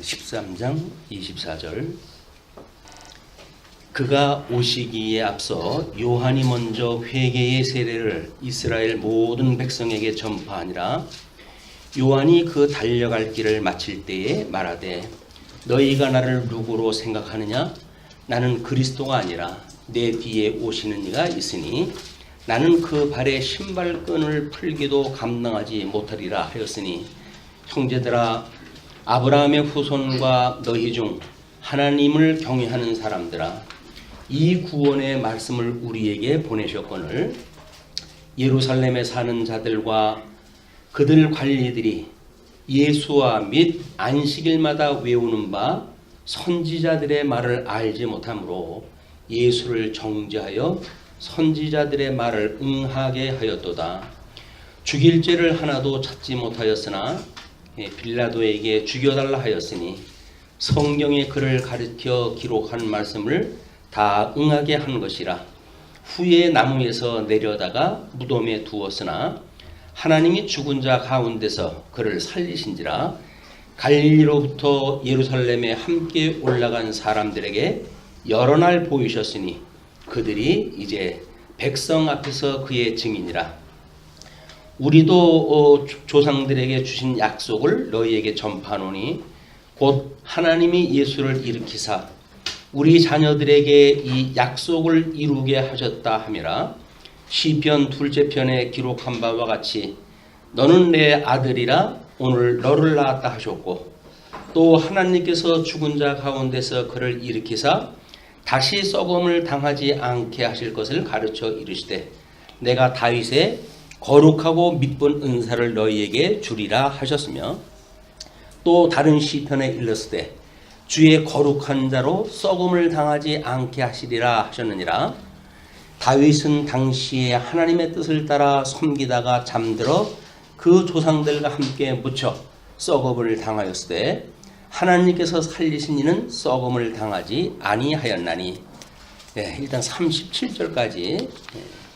13장 24절. 그가 오시기에 앞서 요한이 먼저 회개의 세례를 이스라엘 모든 백성에게 전파하니라. 요한이 그 달려갈 길을 마칠 때에 말하되 너희가 나를 누구로 생각하느냐? 나는 그리스도가 아니라 내 뒤에 오시는 이가 있으니 나는 그 발의 신발끈을 풀기도 감당하지 못하리라 하였으니, 형제들아, 아브라함의 후손과 너희 중 하나님을 경외하는 사람들아, 이 구원의 말씀을 우리에게 보내셨거늘 예루살렘에 사는 자들과 그들 관리들이 예수와 및 안식일마다 외우는 바 선지자들의 말을 알지 못하므로 예수를 정죄하여 선지자들의 말을 응하게 하였도다. 죽일 죄를 하나도 찾지 못하였으나 빌라도에게 죽여달라 하였으니 성경의 그를 가르쳐 기록한 말씀을 다 응하게 한 것이라. 후에 나무에서 내려다가 무덤에 두었으나 하나님이 죽은 자 가운데서 그를 살리신지라. 갈릴리로부터 예루살렘에 함께 올라간 사람들에게 여러 날 보이셨으니 그들이 이제 백성 앞에서 그의 증인이라. 우리도 조상들에게 주신 약속을 너희에게 전파하노니 곧 하나님이 예수를 일으키사 우리 자녀들에게 이 약속을 이루게 하셨다 함이라. 시편 둘째 편에 기록한 바와 같이 너는 내 아들이라 오늘 너를 낳았다 하셨고, 또 하나님께서 죽은 자 가운데서 그를 일으키사 다시 썩음을 당하지 않게 하실 것을 가르쳐 이르시되 내가 다윗의 거룩하고 믿본 은사를 너희에게 주리라 하셨으며, 또 다른 시편에 일렀으되 주의 거룩한 자로 썩음을 당하지 않게 하시리라 하셨느니라. 다윗은 당시에 하나님의 뜻을 따라 섬기다가 잠들어 그 조상들과 함께 묻혀 썩음을 당하였으되 하나님께서 살리신 이는 썩음을 당하지 아니하였나니. 일단 37절까지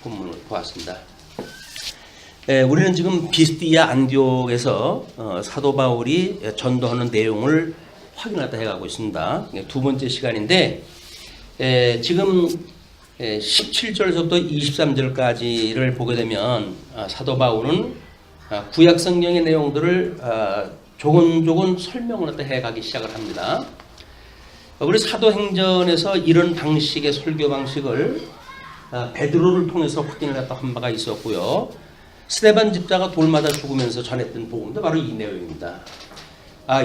본문을 보았습니다. 우리는 지금 비스디아 안디옥에서 사도 바울이 전도하는 내용을 확인하다 해가고 있습니다. 두 번째 시간인데, 지금 17절부터 23절까지를 보게 되면 사도 바울은 구약 성경의 내용들을 조곤조곤 설명을 해가기 시작을 합니다. 우리 사도행전에서 이런 방식의 설교 방식을 베드로를 통해서 확인을 했다 한 바가 있었고요. 스데반 집사가 돌마다 죽으면서 전했던 복음도 바로 이 내용입니다.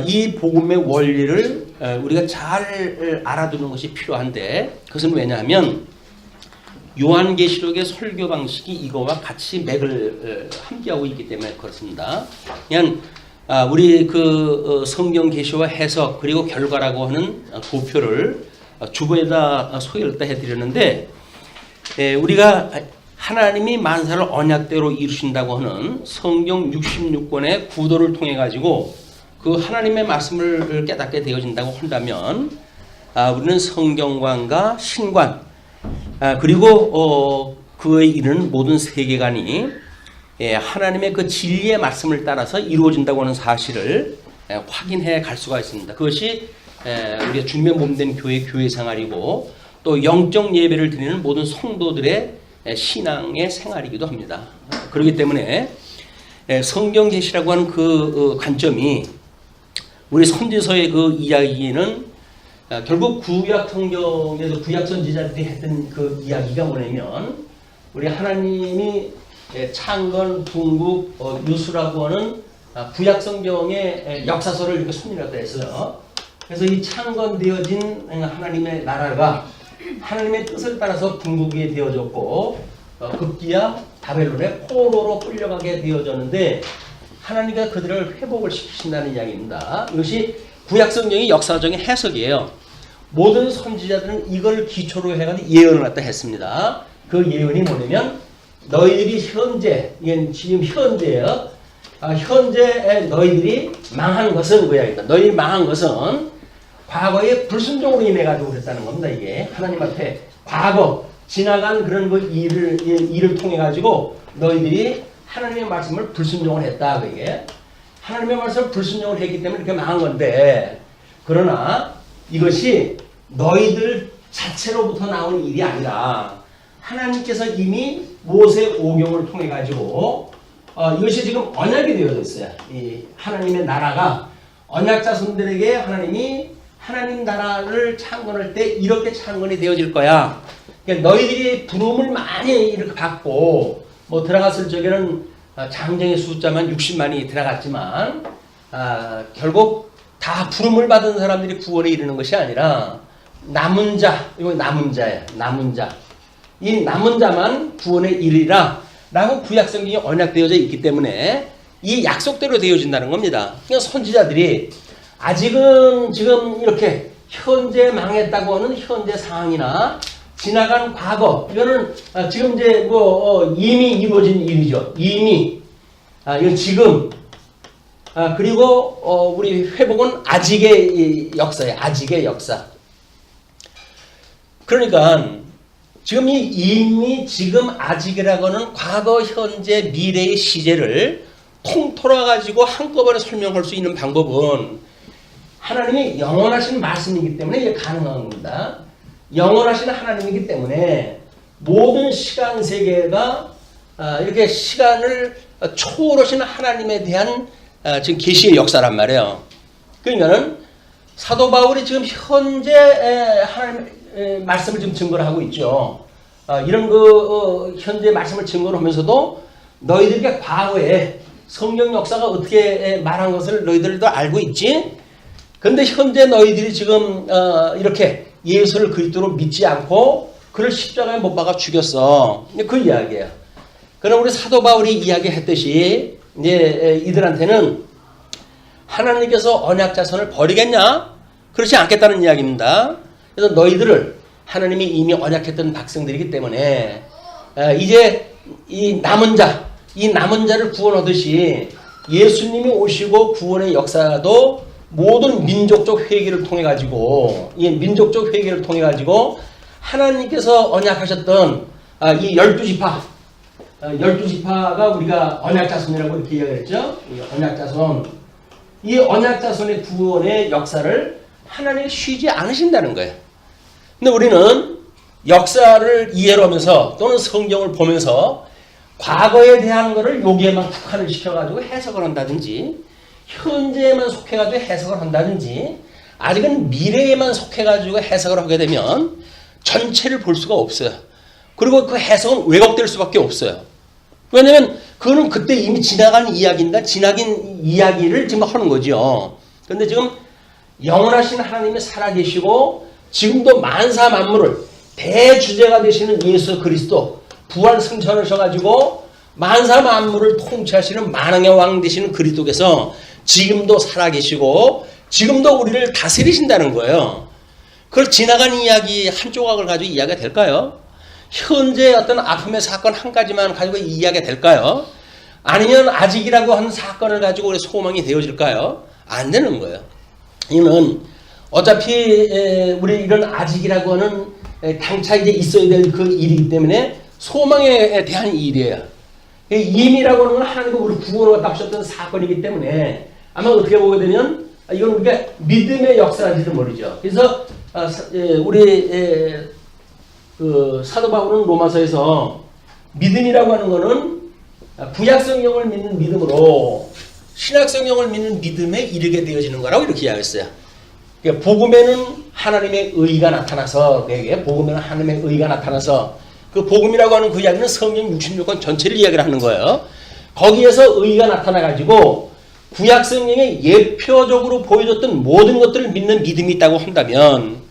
이 복음의 원리를 우리가 잘 알아두는 것이 필요한데, 그것은 왜냐하면 요한계시록의 설교 방식이 이거와 같이 맥을 함께하고 있기 때문에 그렇습니다. 그냥 우리 그 성경 계시와 해석 그리고 결과라고 하는 도표를 주부에다 소개를 해드렸는데, 우리가 하나님이 만사를 언약대로 이루신다고 하는 성경 66권의 구도를 통해 가지고 그 하나님의 말씀을 깨닫게 되어진다고 한다면, 우리는 성경관과 신관, 그리고 그에 이르는 모든 세계관이 하나님의 그 진리의 말씀을 따라서 이루어진다고 하는 사실을 확인해 갈 수가 있습니다. 그것이 우리가 주님의 몸된 교회 생활이고, 또 영적 예배를 드리는 모든 성도들의 신앙의 생활이기도 합니다. 그렇기 때문에 성경 계시라고 하는 그 관점이 우리 선지서의 그 이야기는 결국 구약 성경에서 구약 선지자들이 했던 그 이야기가 뭐냐면, 우리 하나님이 창건, 분국, 유수라고 하는 구약 성경의 역사서를 이렇게 손이라고 했어요. 그래서 이 창건되어진 하나님의 나라가 하나님의 뜻을 따라서 분국이 되어졌고, 급기야 바벨론의 포로로 끌려가게 되어졌는데 하나님께서 그들을 회복을 시키신다는 이야기입니다. 이것이 구약 성경의 역사적인 해석이에요. 모든 선지자들은 이걸 기초로 해가지고 예언을 갖다 했습니다. 그 예언이 뭐냐면, 너희들이 현재, 이건 지금 현재예요. 현재 너희들이 망한 것은 뭐야? 너희들이 망한 것은 과거의 불순종으로 인해 가지고 그랬다는 겁니다. 이게 하나님 앞에 과거 지나간 그런 그 일을 통해 가지고 너희들이 하나님의 말씀을 불순종을 했다. 그게 하나님의 말씀을 불순종을 했기 때문에 이렇게 망한 건데, 그러나 이것이 너희들 자체로부터 나온 일이 아니라 하나님께서 이미 모세 오경을 통해 가지고 이것이 지금 언약이 되어졌어요. 이 하나님의 나라가 언약 자손들에게 하나님이 하나님 나라를 창건할 때 이렇게 창건이 되어질 거야. 그러니까 너희들이 부름을 많이 이렇게 받고 뭐 들어갔을 적에는 장정의 숫자만 60만이 들어갔지만 결국 다 부름을 받은 사람들이 구원에 이르는 것이 아니라 남은 자, 이거 남은 자예요. 남은 자. 이 남은 자만 구원에 이르리라 라고 구약성경이 언약되어져 있기 때문에 이 약속대로 되어진다는 겁니다. 그러니까 선지자들이 아직은 지금 이렇게 현재 망했다고 하는 현재 상황이나 지나간 과거, 이거는 지금 이제 이미 이루어진 일이죠. 이미 이건 지금 그리고 우리 회복은 아직의 역사예요. 아직의 역사. 그러니까 지금 이미 지금 아직이라고 하는 과거, 현재, 미래의 시제를 통틀어 가지고 한꺼번에 설명할 수 있는 방법은 하나님이 영원하신 말씀이기 때문에 이게 가능한 겁니다. 영원하신 하나님이기 때문에 모든 시간 세계가 이렇게 시간을 초월하시는 하나님에 대한 지금 계시의 역사란 말이에요. 그러니까는 사도 바울이 지금 현재 하나님의 말씀을 지금 증거를 하고 있죠. 이런 현재 말씀을 증거를 하면서도 너희들에게 과거에 성령 역사가 어떻게 말한 것을 너희들도 알고 있지? 근데 현재 너희들이 지금 이렇게 예수를 그리스도로 믿지 않고 그를 십자가에 못 박아 죽였어. 그 이야기예요. 그럼 우리 사도 바울이 이야기했듯이 이제 이들한테는 하나님께서 언약 자손을 버리겠냐? 그렇지 않겠다는 이야기입니다. 그래서 너희들을 하나님이 이미 언약했던 백성들이기 때문에 이제 이 남은 자를 구원하듯이 예수님이 오시고 구원의 역사도 모든 민족적 회개를 통해 가지고 하나님께서 언약하셨던 이 12지파 12지파가 우리가 언약자손이라고 이렇게 이야기했죠. 이 언약자손의 구원의 역사를 하나님이 쉬지 않으신다는 거예요. 근데 우리는 역사를 이해를 하면서 또는 성경을 보면서 과거에 대한 것을 여기에만 국한을 시켜가지고 해석을 한다든지 현재에만 속해가지고 해석을 한다든지 아직은 미래에만 속해가지고 해석을 하게 되면 전체를 볼 수가 없어요. 그리고 그 해석은 왜곡될 수밖에 없어요. 왜냐하면 그거는 그때 이미 지나간 이야기인가 지나긴 이야기를 지금 하는 거죠. 그런데 지금 영원하신 하나님이 살아계시고 지금도 만사 만물을 대주제가 되시는 예수 그리스도 부활 승천하셔가지고 만사 만물을 통치하시는 만왕의 왕 되시는 그리스도께서 지금도 살아계시고 지금도 우리를 다스리신다는 거예요. 그걸 지나간 이야기 한 조각을 가지고 이야기가 될까요? 현재 어떤 아픔의 사건 한 가지만 가지고 이야기가 될까요? 아니면 아직이라고 하는 사건을 가지고 우리 소망이 되어질까요? 안 되는 거예요. 이는 어차피 우리 이런 아직이라고 하는 당차 이제 있어야 될 그 일이기 때문에 소망에 대한 일이에요. 임이라고 하는 건 하나님이 우리 구원을 하셨던 사건이기 때문에 아마 어떻게 보게 되면 이건 우리가 믿음의 역사인지도 모르죠. 그래서 우리 그 사도 바울은 로마서에서 믿음이라고 하는 거는 구약 성경을 믿는 믿음으로 신약 성경을 믿는 믿음에 이르게 되어지는 거라고 이렇게 이야기했어요. 그러니까 복음에는 하나님의 의가 나타나서 복음에는 하나님의 의가 나타나서 그 복음이라고 하는 그 이야기는 성경 66권 전체를 이야기를 하는 거예요. 거기에서 의가 나타나가지고 구약 성경에 예표적으로 보여줬던 모든 것들을 믿는 믿음이 있다고 한다면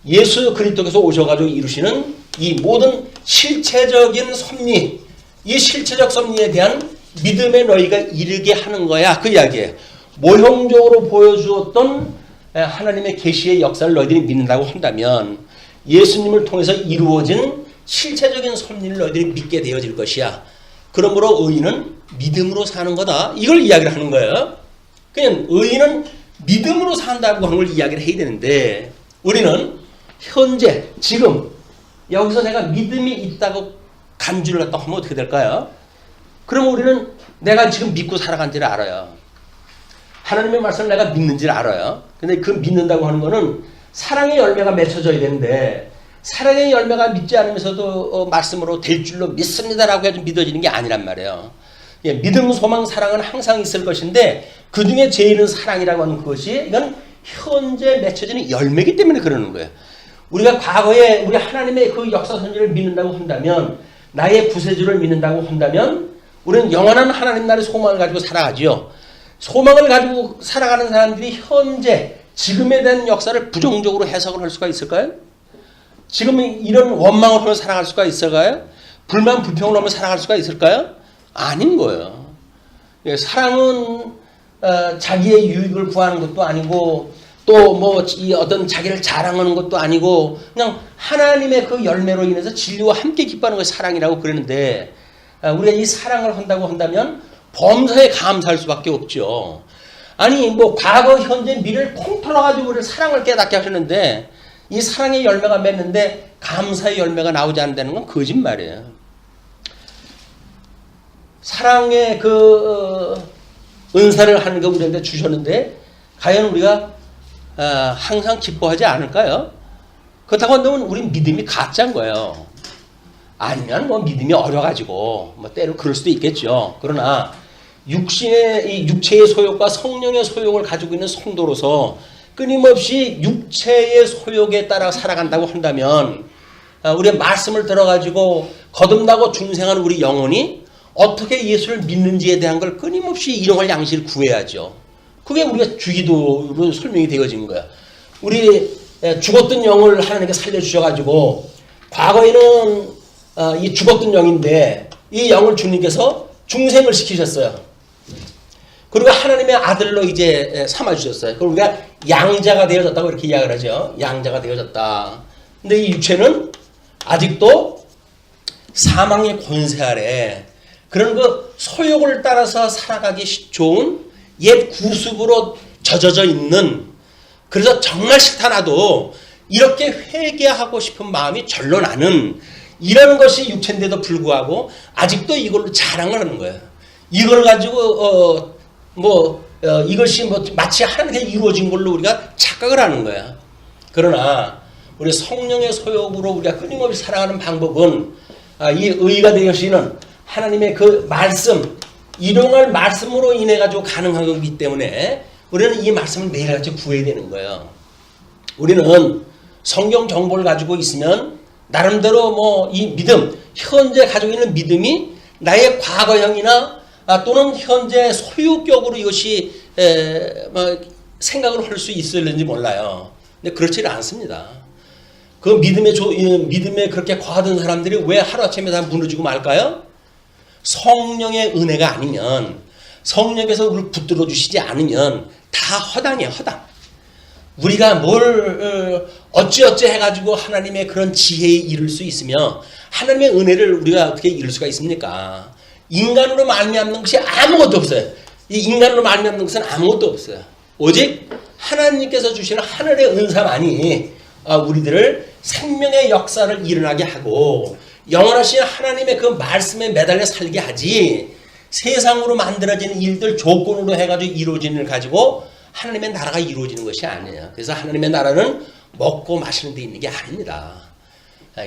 예수 그리스도께서 오셔가지고 이루시는 이 모든 실체적인 섭리, 이 실체적 섭리에 대한 믿음의 너희가 이르게 하는 거야. 그 이야기예요. 모형적으로 보여주었던 하나님의 계시의 역사를 너희들이 믿는다고 한다면 예수님을 통해서 이루어진 실체적인 섭리를 너희들이 믿게 되어질 것이야. 그러므로 의인은 믿음으로 사는 거다. 이걸 이야기를 하는 거예요. 그냥 의인은 믿음으로 산다고 하는 걸 이야기를 해야 되는데 우리는 현재 지금 여기서 내가 믿음이 있다고 간주를 했다고 하면 어떻게 될까요? 그럼 우리는 내가 지금 믿고 살아간지를 알아요. 하나님의 말씀을 내가 믿는지를 알아요. 근데 그 믿는다고 하는 거는 사랑의 열매가 맺혀져야 되는데 사랑의 열매가 믿지 않으면서도 말씀으로 될 줄로 믿습니다라고 해도 믿어지는 게 아니란 말이에요. 예, 믿음, 소망, 사랑은 항상 있을 것인데 그 중에 제일은 사랑이라고 하는 것이 이건 현재 맺혀지는 열매이기 때문에 그러는 거예요. 우리가 과거에 우리 하나님의 그 역사 선지를 믿는다고 한다면 나의 구세주를 믿는다고 한다면 우리는 영원한 하나님 나라의 소망을 가지고 살아가지요. 소망을 가지고 살아가는 사람들이 현재 지금에 대한 역사를 부정적으로 해석을 할 수가 있을까요? 지금 이런 원망을 하며 살아갈 수가 있을까요? 불만 불평을 하며 살아갈 수가 있을까요? 아닌 거예요. 사랑은 자기의 유익을 구하는 것도 아니고 또 뭐 어떤 자기를 자랑하는 것도 아니고 그냥 하나님의 그 열매로 인해서 진리와 함께 기뻐하는 것이 사랑이라고 그러는데 우리가 이 사랑을 한다고 한다면 범사에 감사할 수밖에 없죠. 아니 뭐 과거 현재 미래를 통틀어 가지고 우리를 사랑을 깨닫게 하셨는데 이 사랑의 열매가 맺는데 감사의 열매가 나오지 않는다는 건 거짓말이에요. 사랑의 그 은사를 하는 거 우리한테 주셨는데 과연 우리가 항상 기뻐하지 않을까요? 그렇다고 한다면 우리 믿음이 가짜인 거예요. 아니면 뭐 믿음이 어려가지고 뭐 때로 그럴 수도 있겠죠. 그러나 이 육체의 소욕과 성령의 소욕을 가지고 있는 성도로서 끊임없이 육체의 소욕에 따라 살아간다고 한다면 우리의 말씀을 들어가지고 거듭나고 중생하는 우리 영혼이 어떻게 예수를 믿는지에 대한 걸 끊임없이 일용할 양식을 구해야죠. 그게 우리가 주기도로 설명이 되어진 거야. 우리 죽었던 영을 하나님께 살려주셔가지고 과거에는 이 죽었던 영인데 이 영을 주님께서 중생을 시키셨어요. 그리고 하나님의 아들로 이제 삼아주셨어요. 그리고 우리가 양자가 되어졌다고 이렇게 이야기를 하죠. 양자가 되어졌다. 근데 이 육체는 아직도 사망의 권세 아래 그런 그 소욕을 따라서 살아가기 좋은 옛 구습으로 젖어져 있는, 그래서 정말 싫다 나도 이렇게 회개하고 싶은 마음이 절로 나는 이런 것이 육체인데도 불구하고 아직도 이걸로 자랑을 하는 거예요. 이걸 가지고 이것이 마치 하나님께 이루어진 걸로 우리가 착각을 하는 거야. 그러나 우리 성령의 소욕으로 우리가 끊임없이 살아가는 방법은 이 의가 되시는 하나님의 그 말씀, 일용할 말씀으로 인해 가지고 가능한 거기 때문에 우리는 이 말씀을 매일같이 구해야 되는 거예요. 우리는 성경 정보를 가지고 있으면 나름대로 이 믿음, 현재 가지고 있는 믿음이 나의 과거형이나 또는 현재 소유격으로 이것이 생각을 할 수 있을는지 몰라요. 근데 그렇지는 않습니다. 그 믿음에 그렇게 과하던 사람들이 왜 하루아침에 다 무너지고 말까요? 성령의 은혜가 아니면, 성령께서 우리를 붙들어 주시지 않으면 다 허당이에요, 허당. 우리가 뭘 어찌어찌 해가지고 하나님의 그런 지혜에 이를 수 있으며 하나님의 은혜를 우리가 어떻게 이룰 수가 있습니까? 인간으로 말미암는 것이 아무것도 없어요. 이 인간으로 말미암는 것은 아무것도 없어요. 오직 하나님께서 주시는 하늘의 은사만이 우리들을 생명의 역사를 일어나게 하고 영원하신 하나님의 그 말씀에 매달려 살게 하지, 세상으로 만들어진 일들 조건으로 해가지고 이루어지는 일 가지고 하나님의 나라가 이루어지는 것이 아니에요. 그래서 하나님의 나라는 먹고 마시는 데 있는 게 아닙니다.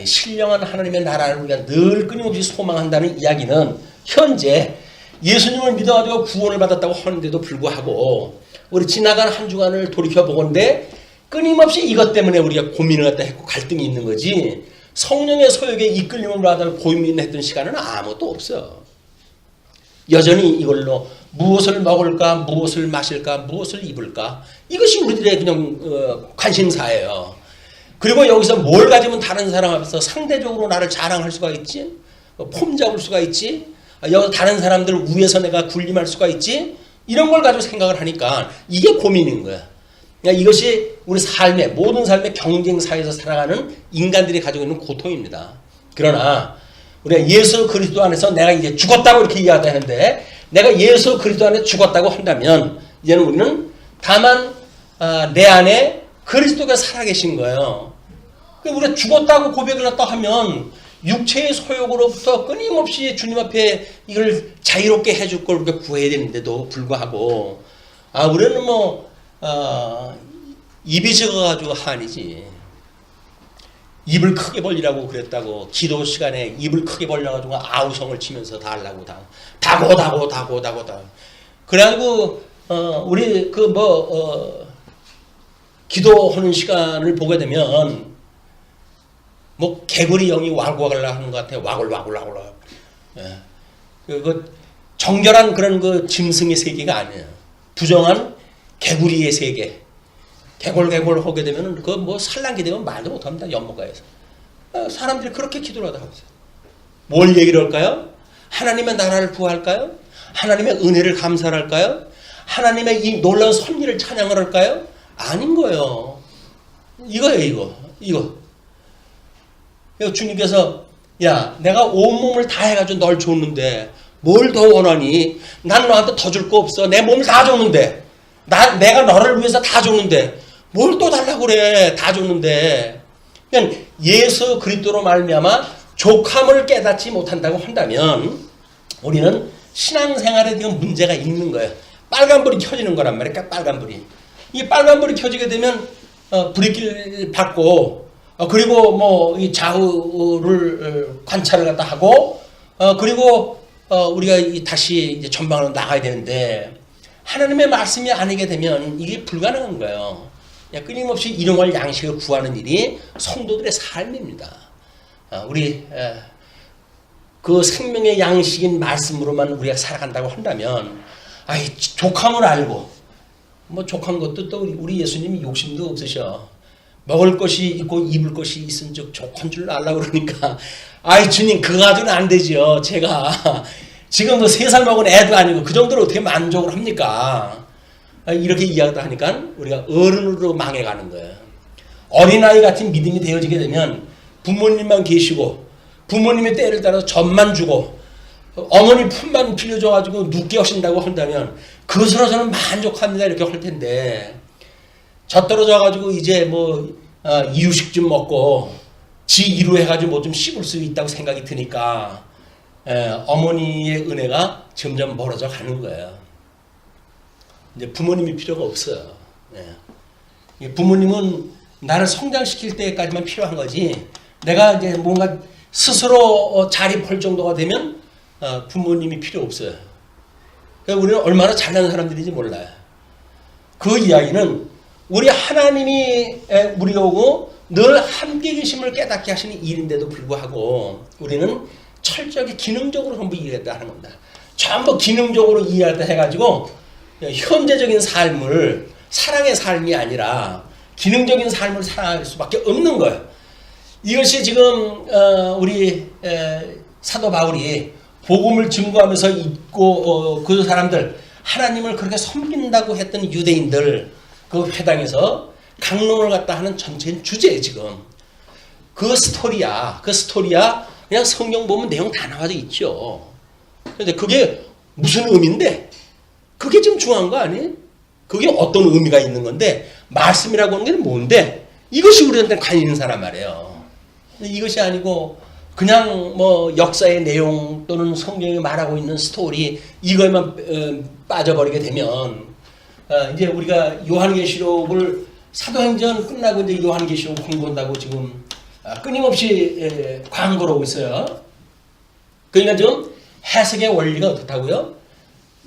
신령한 하나님의 나라를 우리가 늘 끊임없이 소망한다는 이야기는 현재 예수님을 믿어가지고 구원을 받았다고 하는데도 불구하고 우리 지나간 한 주간을 돌이켜보건대 끊임없이 이것 때문에 우리가 고민을 갖다 했고 갈등이 있는 거지, 성령의 소욕에 이끌림을 받아 고민했던 시간은 아무것도 없어. 여전히 이걸로 무엇을 먹을까, 무엇을 마실까, 무엇을 입을까, 이것이 우리들의 그냥 관심사예요. 그리고 여기서 뭘 가지면 다른 사람 앞에서 상대적으로 나를 자랑할 수가 있지, 폼 잡을 수가 있지, 여기서 다른 사람들 위에서 내가 군림할 수가 있지, 이런 걸 가지고 생각을 하니까 이게 고민인 거야. 이것이 우리 삶의, 모든 삶의 경쟁사에서 살아가는 인간들이 가지고 있는 고통입니다. 그러나 우리가 예수 그리스도 안에서 내가 이제 죽었다고 이렇게 이야기하는데, 내가 예수 그리스도 안에 죽었다고 한다면 이제는 우리는 다만 내 안에 그리스도가 살아계신 거예요. 우리가 죽었다고 고백을 했다 하면 육체의 소욕으로부터 끊임없이 주님 앞에 이걸 자유롭게 해줄 걸 우리가 구해야 되는데도 불구하고 우리는 입이 적어가지고 한이지. 입을 크게 벌리라고 그랬다고 기도 시간에 입을 크게 벌려가지고 아우성을 치면서 다 하려고 다고. 그래가지고 우리 기도하는 시간을 보게 되면 개구리 영이 와글와글 하는 것 같아. 와글와글. 예. 그 정결한 그런 그 짐승의 세계가 아니에요. 부정한 개구리의 세계. 개골 하게 되면 산란기 되면 말도 못합니다. 연못가에서. 사람들이 그렇게 기도를 하다가 있어요. 뭘 얘기를 할까요? 하나님의 나라를 구할까요? 하나님의 은혜를 감사를 할까요? 하나님의 이 놀라운 섭리를 찬양을 할까요? 아닌 거예요. 이거예요. 이거. 주님께서 야, 내가 온몸을 다 해가지고 널 줬는데 뭘 더 원하니? 난 너한테 더 줄 거 없어. 내 몸을 다 줬는데. 내가 너를 위해서 다 줬는데 뭘 또 달라고 그래. 다 줬는데. 그러니까 예수 그리스도로 말미암아 족함을 깨닫지 못한다고 한다면 우리는 신앙생활에 대한 문제가 있는 거예요. 빨간불이 켜지는 거란 말이야. 빨간불이. 이 빨간불이 켜지게 되면 브레이크를 밟고 그리고 이 좌우를 관찰을 갖다 하고 그리고 우리가 다시 이제 전방으로 나가야 되는데 하나님의 말씀이 아니게 되면 이게 불가능한 거예요. 끊임없이 일용할 양식을 구하는 일이 성도들의 삶입니다. 우리 그 생명의 양식인 말씀으로만 우리가 살아간다고 한다면 족함을 알고 족한 것도 또 우리 예수님이 욕심도 없으셔. 먹을 것이 있고 입을 것이 있은 즉 족한 줄 알라고 그러니까 주님 그거 가지고는 안 되죠. 제가 지금 3살 먹은 애도 아니고 그 정도로 어떻게 만족을 합니까? 이렇게 이야기하다 하니까 우리가 어른으로 망해가는 거예요. 어린아이 같은 믿음이 되어지게 되면 부모님만 계시고 부모님의 때를 따라서 젖만 주고 어머니 품만 빌려줘가지고 눕게 하신다고 한다면 그것으로서는 만족합니다. 이렇게 할 텐데 젖 떨어져가지고 이제 이유식 좀 먹고 지 이루 해가지고 좀 씹을 수 있다고 생각이 드니까 어머니의 은혜가 점점 멀어져 가는 거예요. 이제 부모님이 필요가 없어요. 부모님은 나를 성장시킬 때까지만 필요한 거지. 내가 이제 뭔가 스스로 자립할 정도가 되면 부모님이 필요 없어요. 그러니까 우리는 얼마나 잘나는 사람들인지 몰라요. 그 이야기는 우리 하나님이 우리하고 늘 함께 계심을 깨닫게 하시는 일인데도 불구하고 우리는 철저하게 기능적으로 전부 이해했다 하는 겁니다. 전부 기능적으로 이해했다 해가지고 현재적인 삶을 사랑의 삶이 아니라 기능적인 삶을 살아갈 수밖에 없는 거예요. 이것이 지금 우리 사도 바울이 복음을 증거하면서 있고 그 사람들 하나님을 그렇게 섬긴다고 했던 유대인들 그 회당에서 강론을 갖다 하는 전체인 주제예요. 지금 그 스토리야. 그냥 성경 보면 내용 다 나와져 있죠. 그런데 그게 무슨 의미인데? 그게 좀 중요한 거 아니에요? 그게 어떤 의미가 있는 건데 말씀이라고 하는 게 뭔데? 이것이 우리한테 관심 있는 사람 말이에요. 이것이 아니고 그냥 역사의 내용 또는 성경이 말하고 있는 스토리 이거에만 빠져버리게 되면 이제 우리가 요한계시록을 사도행전 끝나고 이제 요한계시록 공부한다고 지금 끊임없이 광고를 하고 있어요. 그러니까 지금 해석의 원리가 어떻다고요?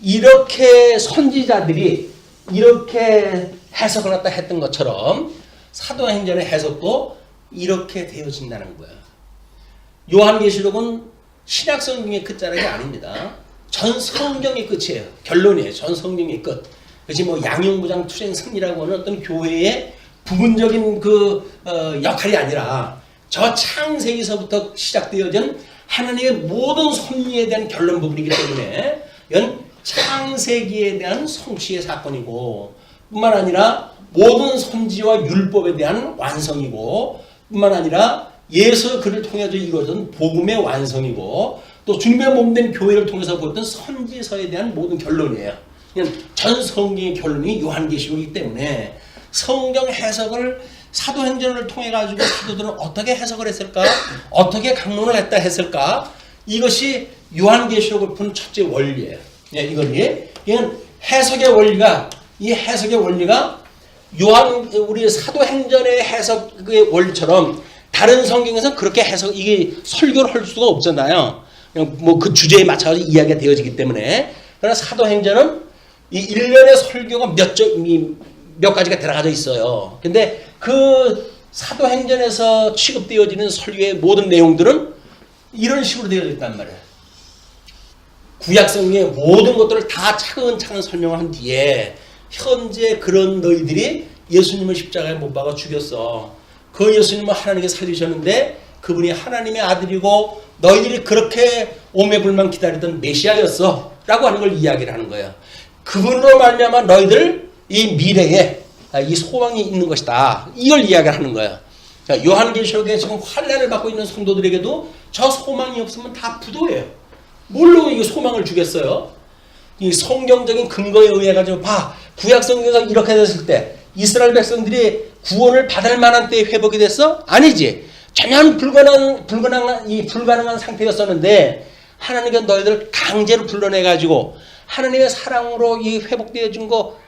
이렇게 선지자들이 이렇게 해석을 갖다 했던 것처럼 사도행전의 해석도 이렇게 되어진다는 거예요. 요한계시록은 신약 성경의 끝자락이 아닙니다. 전 성경의 끝이에요. 결론이에요. 전 성경의 끝. 그것이 양용무장 투쟁 승리라고 하는 어떤 교회의 부분적인 역할이 아니라 저 창세기서부터 시작되어진 하나님의 모든 섭리에 대한 결론 부분이기 때문에 이건 창세기에 대한 성취의 사건이고 뿐만 아니라 모든 선지와 율법에 대한 완성이고 뿐만 아니라 예수 그를 통해서 이루어진 복음의 완성이고 또 주님의 몸된 교회를 통해서 보였던 선지서에 대한 모든 결론이에요. 전 성경의 결론이 요한계시록이기 때문에 성경 해석을 사도행전을 통해 가지고 사도들은 어떻게 해석을 했을까? 어떻게 강론을 했다 했을까? 이것이 요한계시록을 푸는 첫째 원리예요. 이건 해석의 원리가 이 해석의 원리가 요한 우리 사도행전의 해석의 원리처럼 다른 성경에서 그렇게 해석 이게 설교를 할 수가 없잖아요. 그냥 뭐 그 주제에 맞춰서 이야기가 되어지기 때문에. 그러나 사도행전은 이 일련의 설교가 몇 가지가 들어가져 있어요. 근데 그 사도행전에서 취급되어지는 설교의 모든 내용들은 이런 식으로 되어져 있단 말이에요. 구약성경의 모든 것들을 다 차근차근 설명한 뒤에 현재 그런 너희들이 예수님을 십자가에 못 박아 죽였어. 그 예수님은 하나님께 살리셨는데 그분이 하나님의 아들이고 너희들이 그렇게 오매불만 기다리던 메시아였어 라고 하는 걸 이야기를 하는 거예요. 그분으로 말미암아 너희들 이 미래에 이 소망이 있는 것이다. 이걸 이야기를 하는 거예요. 요한계시록에 지금 환난을 받고 있는 성도들에게도 저 소망이 없으면 다 부도예요. 뭘로 이 소망을 주겠어요? 이 성경적인 근거에 의해 가지고 구약 성경에서 이렇게 됐을 때 이스라엘 백성들이 구원을 받을 만한 때에 회복이 됐어? 아니지. 전혀 불가능한 상태였었는데 하나님께 너희들 강제로 불러내 가지고 하나님의 사랑으로 이 회복되어진 거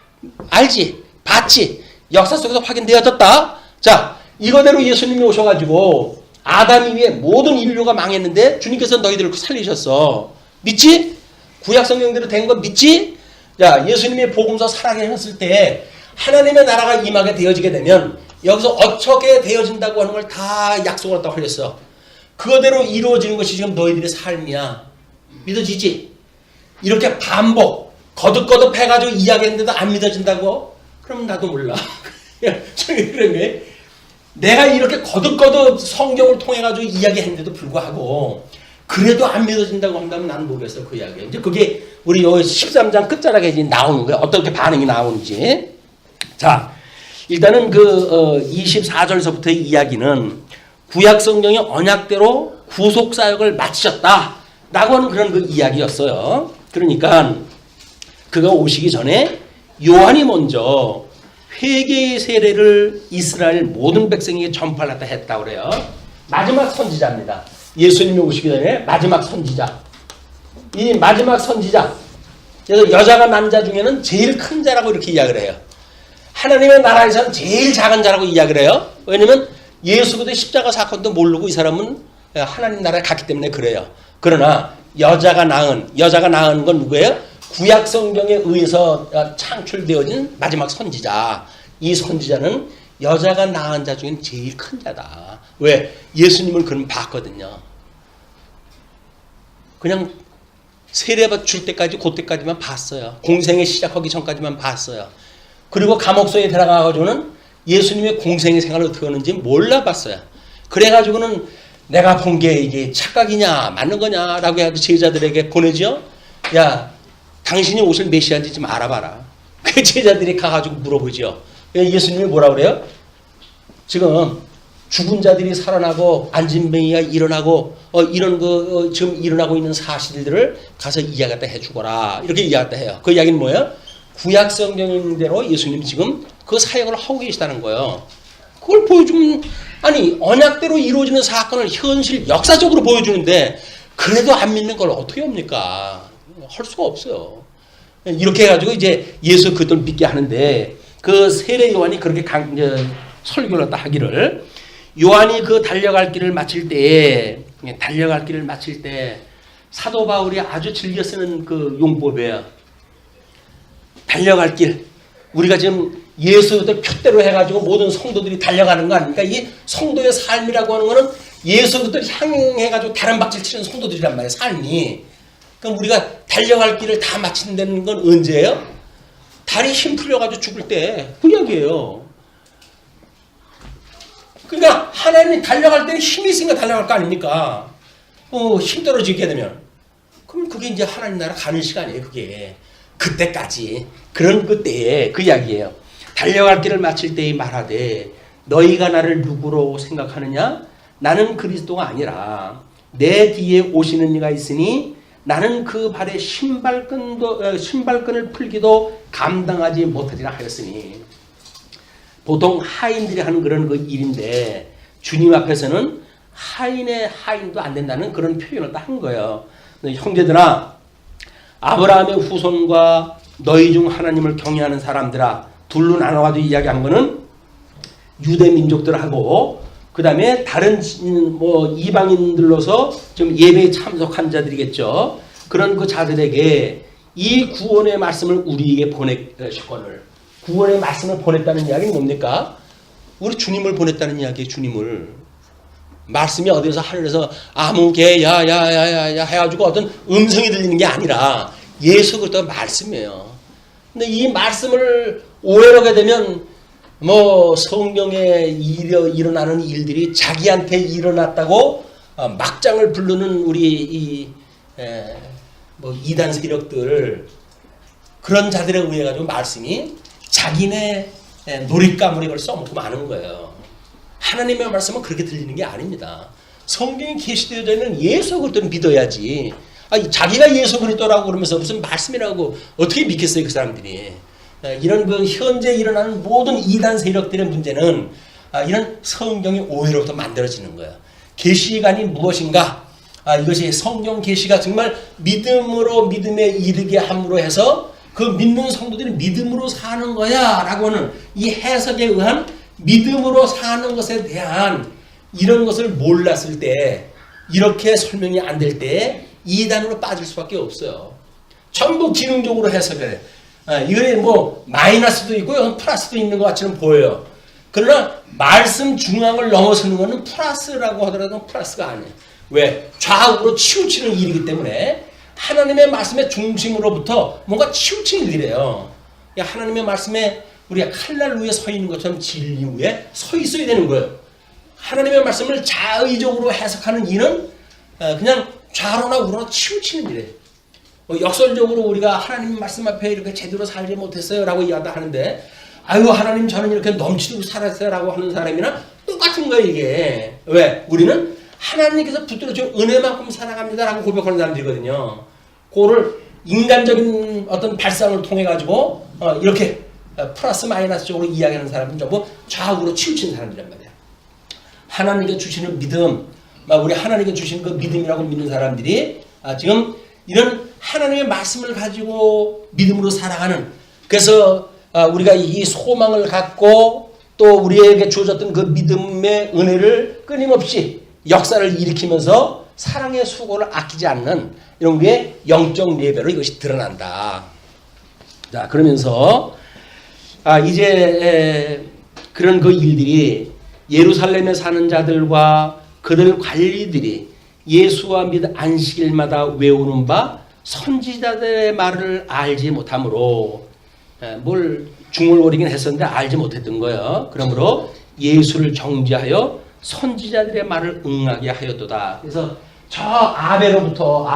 알지? 봤지? 역사 속에서 확인되어졌다. 자, 이거대로 예수님이 오셔가지고 아담 이후에 모든 인류가 망했는데 주님께서 너희들을 살리셨어. 믿지? 구약 성경대로 된 거 믿지? 자, 예수님의 복음서 살아계셨을 때 하나님의 나라가 임하게 되어지게 되면 여기서 어떻게 되어진다고 하는 걸 다 약속을 했다고 하셨어. 그거대로 이루어지는 것이 지금 너희들의 삶이야. 믿어지지? 이렇게 반복, 거듭거듭 해가지고 이야기했는데도 안 믿어진다고? 그럼 나도 몰라. 저기 그런 게 내가 이렇게 거듭거듭 성경을 통해가지고 이야기했는데도 불구하고 그래도 안 믿어진다고 한다면 나는 모르겠어. 그 이야기. 이제 그게 우리 여기 13장 끝자락에 이제 나오는 거예요. 어떻게 반응이 나오는지. 자, 일단은 24절서부터의 이야기는 구약 성경의 언약대로 구속 사역을 마치셨다라고 하는 그런 그 이야기였어요. 그러니까 그가 오시기 전에 요한이 먼저 회개의 세례를 이스라엘 모든 백성에게 전파하다 했다고 그래요. 마지막 선지자입니다. 예수님이 오시기 전에 마지막 선지자. 이 마지막 선지자. 그래서 여자가 남자 중에는 제일 큰 자라고 이렇게 이야기를 해요. 하나님의 나라에서는 제일 작은 자라고 이야기를 해요. 왜냐면 예수 그리스도의 십자가 사건도 모르고 이 사람은 하나님 나라에 갔기 때문에 그래요. 그러나 여자가 낳은 건 누구예요? 구약 성경에 의해서 창출되어진 마지막 선지자. 이 선지자는 여자가 낳은 자 중엔 제일 큰 자다. 왜? 예수님을 그럼 봤거든요. 그냥 세례받 줄 때까지 그때까지만 봤어요. 공생에 시작하기 전까지만 봤어요. 그리고 감옥소에 들어가가지고는 예수님의 공생의 생활을 어떻게 하는지 몰라봤어요. 그래가지고는 내가 본 게 이게 착각이냐 맞는 거냐라고 해가지고 제자들에게 보내죠. 야, 당신이 오실 메시아인지 좀 알아봐라. 그 제자들이 가가지고 물어보죠. 예수님이 뭐라 그래요? 지금 죽은 자들이 살아나고 안진뱅이가 일어나고 이런 지금 일어나고 있는 사실들을 가서 이야기하다 해주거라. 이렇게 이야기하다 해요. 그 이야기는 뭐예요? 구약 성경대로 예수님이 지금 그 사역을 하고 계시다는 거예요. 그걸 보여주면 아니 언약대로 이루어지는 사건을 현실 역사적으로 보여주는데 그래도 안 믿는 걸 어떻게 합니까? 할 수가 없어요. 이렇게 해가지고 이제 예수 그들 믿게 하는데 그 세례 요한이 그렇게 설교를 딱 하기를 요한이 그 달려갈 길을 마칠 때 사도 바울이 아주 즐겨 쓰는 그 용법이에요. 달려갈 길. 우리가 지금 예수들 표대로 해가지고 모든 성도들이 달려가는 거 아닙니까? 이 성도의 삶이라고 하는 거는 예수들 향해가지고 다른 박질 치는 성도들이란 말이에요. 삶이. 그럼 우리가 달려갈 길을 다 마친다는 건 언제예요? 다리 힘 풀려가지고 죽을 때 그 이야기예요. 그러니까 하나님이 달려갈 때는 힘이 있으니까 달려갈 거 아닙니까? 힘 떨어지게 되면. 그럼 그게 이제 하나님 나라 가는 시간이에요. 그게. 그때까지. 그런 그때에 그 이야기예요. 달려갈 길을 마칠 때에 말하되 너희가 나를 누구로 생각하느냐? 나는 그리스도가 아니라 내 뒤에 오시는 이가 있으니 나는 그 발에 신발끈을 풀기도 감당하지 못하리라 하였으니. 보통 하인들이 하는 그런 그 일인데 주님 앞에서는 하인의 하인도 안 된다는 그런 표현을 딱 한 거예요. 형제들아, 아브라함의 후손과 너희 중 하나님을 경외하는 사람들아, 둘로 나눠가지고 이야기한 거는 유대 민족들하고 그 다음에 다른 뭐 이방인들로서 좀 예배에 참석한 자들이겠죠. 그런 그 자들에게 이 구원의 말씀을 우리에게 보내셨거늘, 구원의 말씀을 보냈다는 이야기는 뭡니까? 우리 주님을 보냈다는 이야기예요. 주님을. 말씀이 어디서 하늘에서 아무개 야야야야야 해가지고 어떤 음성이 들리는 게 아니라 예수 그리스도의 말씀이에요. 근데 이 말씀을 오해를 하게 되면 뭐 성경에 일어나는 일들이 자기한테 일어났다고 막장을 부르는 우리 뭐 이단 세력들, 그런 자들에 의해 가지고 말씀이 자기네 놀잇감으로 써먹고 마는 거예요. 하나님의 말씀은 그렇게 들리는 게 아닙니다. 성경에 계시되어 있는 예수 그리스도를 믿어야지. 자기가 예수 그리스도라고 그러면서 무슨 말씀이라고 어떻게 믿겠어요, 그 사람들이. 이런 그 현재 일어나는 모든 이단 세력들의 문제는 이런 성경이 오해로부터 만들어지는 거예요. 계시관이 무엇인가? 이것이 성경 계시가 정말 믿음으로 믿음에 이르게 함으로 해서 그 믿는 성도들이 믿음으로 사는 거야 라고 하는 이 해석에 의한 믿음으로 사는 것에 대한 이런 것을 몰랐을 때, 이렇게 설명이 안 될 때 이단으로 빠질 수밖에 없어요. 전부 기능적으로 해석해. 이게 뭐 마이너스도 있고 플러스도 있는 것 같이는 보여요. 그러나 말씀 중앙을 넘어서는 것은 플러스라고 하더라도 플러스가 아니에요. 왜? 좌우로 치우치는 일이기 때문에 하나님의 말씀의 중심으로부터 뭔가 치우치는 일이에요. 하나님의 말씀에 우리가 칼날 위에 서 있는 것처럼 진리 위에 서 있어야 되는 거예요. 하나님의 말씀을 자의적으로 해석하는 일은 그냥 좌로나 우로나 치우치는 일이에요. 역설적으로 우리가 하나님 말씀 앞에 이렇게 제대로 살지 못했어요 라고 이야기를 하는데, 아유 하나님 저는 이렇게 넘치도록 살았어요 라고 하는 사람이나 똑같은 거예요 이게. 왜? 우리는 하나님께서 붙들어 준 은혜만큼 살아갑니다 라고 고백하는 사람들이거든요. 그거를 인간적인 어떤 발상을 통해 가지고 이렇게 플러스 마이너스 쪽으로 이야기하는 사람은 전부 좌우로 치우친 사람들이란 말이야. 하나님께 주시는 믿음, 우리 하나님께 주시는 그 믿음이라고 믿는 사람들이 지금 이런 하나님의 말씀을 가지고 믿음으로 살아가는, 그래서 우리가 이 소망을 갖고 또 우리에게 주어졌던 그 믿음의 은혜를 끊임없이 역사를 일으키면서 사랑의 수고를 아끼지 않는 이런 게 영적 예배로 이것이 드러난다. 자, 그러면서 이제 그런 그 일들이 예루살렘에 사는 자들과 그들 관리들이 예수와 및 안식일마다 외우는 바 선지자들의 말을 알지 못하므로, 뭘 중얼거리긴 했었는데 알지 못했던 거예요. 그러므로 예수를 정죄하여 선지자들의 말을 응하게 하였도다. 그래서 저 아벨로부터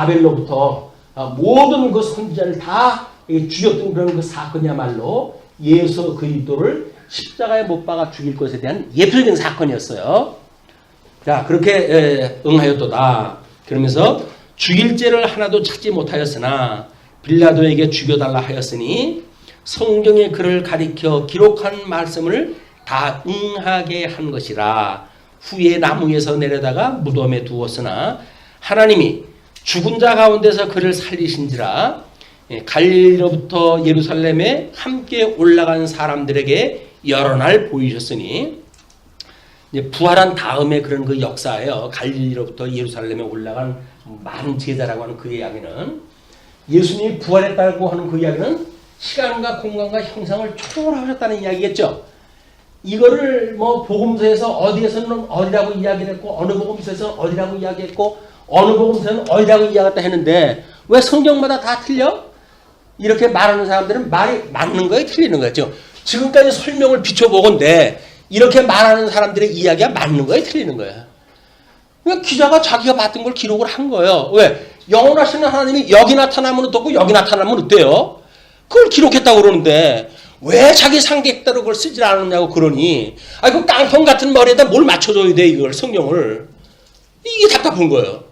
모든 그 선지자를 다 죽였던 그런 그 사건이야말로 예수 그리스도를 십자가에 못 박아 죽일 것에 대한 예표적인 사건이었어요. 자, 그렇게 응하였도다. 그러면서 죽일 죄를 하나도 찾지 못하였으나 빌라도에게 죽여달라 하였으니 성경에 그를 가리켜 기록한 말씀을 다 응하게 한 것이라. 후에 나무에서 내려다가 무덤에 두었으나 하나님이 죽은 자 가운데서 그를 살리신지라. 갈릴리로부터 예루살렘에 함께 올라간 사람들에게 여러 날 보이셨으니, 부활한 다음에 그런 그 역사예요. 갈릴리로부터 예루살렘에 올라간 많은 제자라고 하는 그 이야기는, 예수님이 부활했다고 하는 그 이야기는 시간과 공간과 형상을 초월하셨다는 이야기겠죠. 이거를 뭐 복음서에서 어디에서는 어디라고 이야기를 했고, 어느 복음서에서 어디라고 이야기했고, 어느 복음서에는 어디라고 이야기했다 했는데 왜 성경마다 다 틀려? 이렇게 말하는 사람들은 말이 맞는 거예요, 틀리는 거죠. 지금까지 설명을 비춰보건데 이렇게 말하는 사람들의 이야기가 맞는 거예요, 틀리는 거예요. 그러니까 기자가 자기가 봤던 걸 기록을 한 거예요. 왜? 영원하시는 하나님이 여기 나타나면 어떻고 여기 나타나면 어때요? 그걸 기록했다고 그러는데 왜 자기 상객대로 그걸 쓰질 않았냐고 그러니, 그 깡통 같은 머리에다 뭘 맞춰줘야 돼, 이걸 성경을. 이게 답답한 거예요.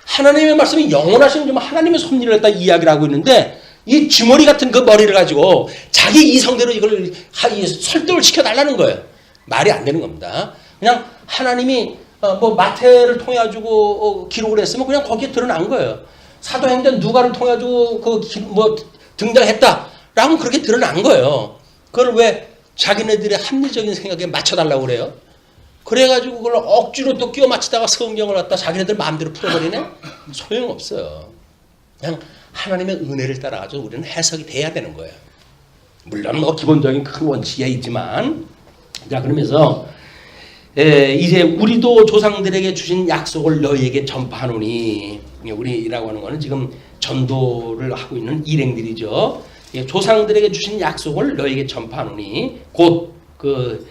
하나님의 말씀이 영원하신 좀 하나님의 섭리를 했다 이야기를 하고 있는데, 이 쥐머리 같은 그 머리를 가지고 자기 이성대로 이걸 설득을 시켜달라는 거예요. 말이 안 되는 겁니다. 그냥 하나님이 뭐 마태를 통해 가지고 기록을 했으면 그냥 거기에 드러난 거예요. 사도행전 누가를 통해 가지고 뭐 등장했다. 라고 그렇게 드러난 거예요. 그걸 왜 자기네들의 합리적인 생각에 맞춰달라고 그래요? 그래가지고 그걸 억지로 또 끼워 맞추다가 성경을 갖다 자기네들 마음대로 풀어버리네? 소용없어요. 그냥 하나님의 은혜를 따라가지고 우리는 해석이 돼야 되는 거예요. 물론 뭐 기본적인 큰 원칙이 있지만, 자, 그러면서 이제 우리도 조상들에게 주신 약속을 너희에게 전파하노니, 우리라고 하는 거는 지금 전도를 하고 있는 일행들이죠. 조상들에게 주신 약속을 너희에게 전파하노니, 곧 그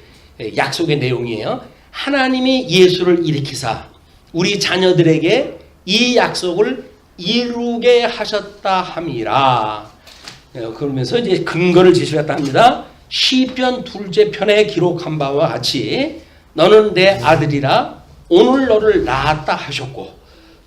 약속의 내용이에요. 하나님이 예수를 일으키사 우리 자녀들에게 이 약속을 이루게 하셨다 함이라. 그러면서 이제 근거를 제시했다 합니다. 시편 2째 편에 기록한 바와 같이 너는 내 아들이라 오늘 너를 낳았다 하셨고,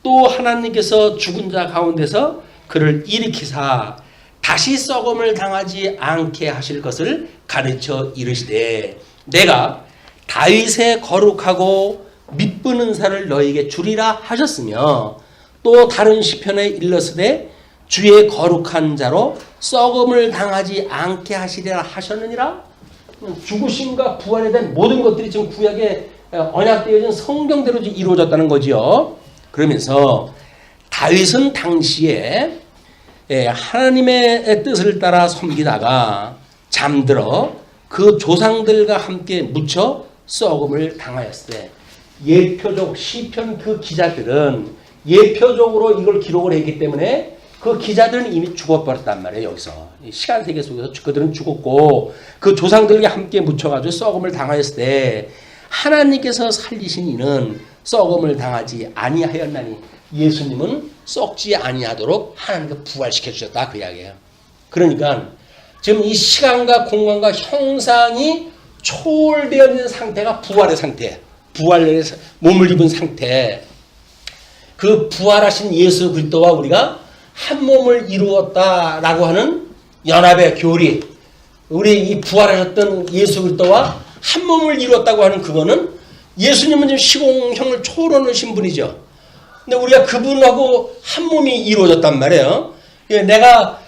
또 하나님께서 죽은 자 가운데서 그를 일으키사 다시 썩음을 당하지 않게 하실 것을 가르쳐 이르시되 내가 다윗의 거룩하고 믿는 은사를 너에게 주리라 하셨으며, 또 다른 시편에 일렀으되 주의 거룩한 자로 썩음을 당하지 않게 하시리라 하셨느니라. 죽으심과 부활에 대한 모든 것들이 지금 구약에 언약되어진 성경대로 이루어졌다는 거죠. 그러면서 다윗은 당시에 하나님의 뜻을 따라 섬기다가 잠들어 그 조상들과 함께 묻혀 썩음을 당하였을 때, 예표적 시편 그 기자들은 예표적으로 이걸 기록을 했기 때문에 그 기자들은 이미 죽어버렸단 말이에요. 여기서 시간 세계 속에서 그들은 죽었고, 그 조상들과 함께 묻혀가지고 썩음을 당하였을 때 하나님께서 살리신 이는 썩음을 당하지 아니하였나니, 예수님은 썩지 아니하도록 하나님께 부활시켜 주셨다, 그 이야기예요. 그러니까 지금 이 시간과 공간과 형상이 초월되어 있는 상태가 부활의 상태, 부활의 몸을 입은 상태, 그 부활하신 예수 그리스도와 우리가 한 몸을 이루었다라고 하는 연합의 교리, 우리 이 부활하셨던 예수 그리스도와 한 몸을 이루었다고 하는 그거는, 예수님은 지금 시공형을 초월하신 분이죠. 근데 우리가 그분하고 한 몸이 이루어졌단 말이에요. 내가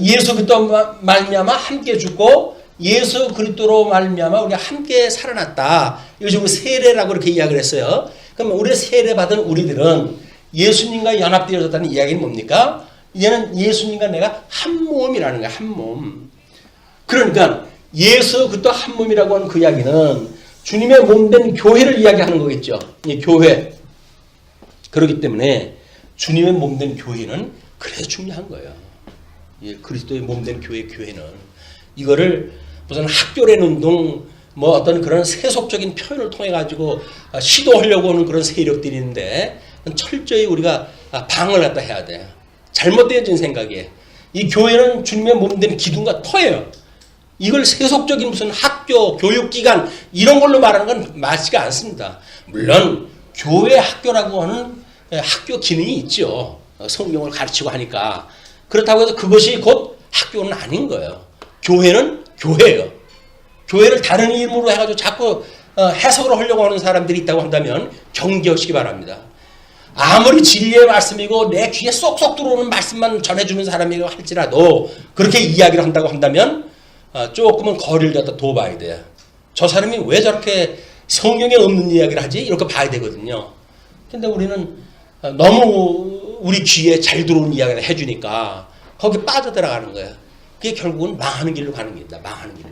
예수 그리스도 말미암아 함께 죽고 예수 그리스도로 말미암아 우리가 함께 살아났다. 이것이 우리 세례라고 이렇게 이야기를 했어요. 그럼 우리 세례 받은 우리들은 예수님과 연합되어졌다는 이야기는 뭡니까? 이제는 예수님과 내가 한 몸이라는 거야, 한 몸. 그러니까 예수 그리스도 한 몸이라고 하는 그 이야기는 주님의 몸된 교회를 이야기하는 거겠죠. 이 교회. 그렇기 때문에 주님의 몸된 교회는 그래서 중요한 거예요. 그리스도의 몸된 교회는 이거를 무슨 학교란 운동, 뭐 어떤 그런 세속적인 표현을 통해 가지고 시도하려고 하는 그런 세력들이 있는데, 철저히 우리가 방을 갖다 해야 돼. 잘못되어진 생각이에요. 이 교회는 주님의 몸된 기둥과 터예요. 이걸 세속적인 무슨 학교, 교육기관 이런 걸로 말하는 건 맞지가 않습니다. 물론 교회 학교라고 하는 학교 기능이 있죠. 성경을 가르치고 하니까. 그렇다고 해서 그것이 곧 학교는 아닌 거예요. 교회는 교회예요. 교회를 다른 이름으로 해가지고 자꾸 해석을 하려고 하는 사람들이 있다고 한다면 경계하시기 바랍니다. 아무리 진리의 말씀이고 내 귀에 쏙쏙 들어오는 말씀만 전해주는 사람이라고 할지라도 그렇게 이야기를 한다고 한다면 조금은 거리를 갖다 둬봐야 돼요. 저 사람이 왜 저렇게 성경에 없는 이야기를 하지? 이렇게 봐야 되거든요. 근데 우리는 너무 우리 귀에 잘 들어오는 이야기를 해주니까 거기에 빠져들어가는 거예요. 그게 결국은 망하는 길로 가는 길이다. 망하는 길로.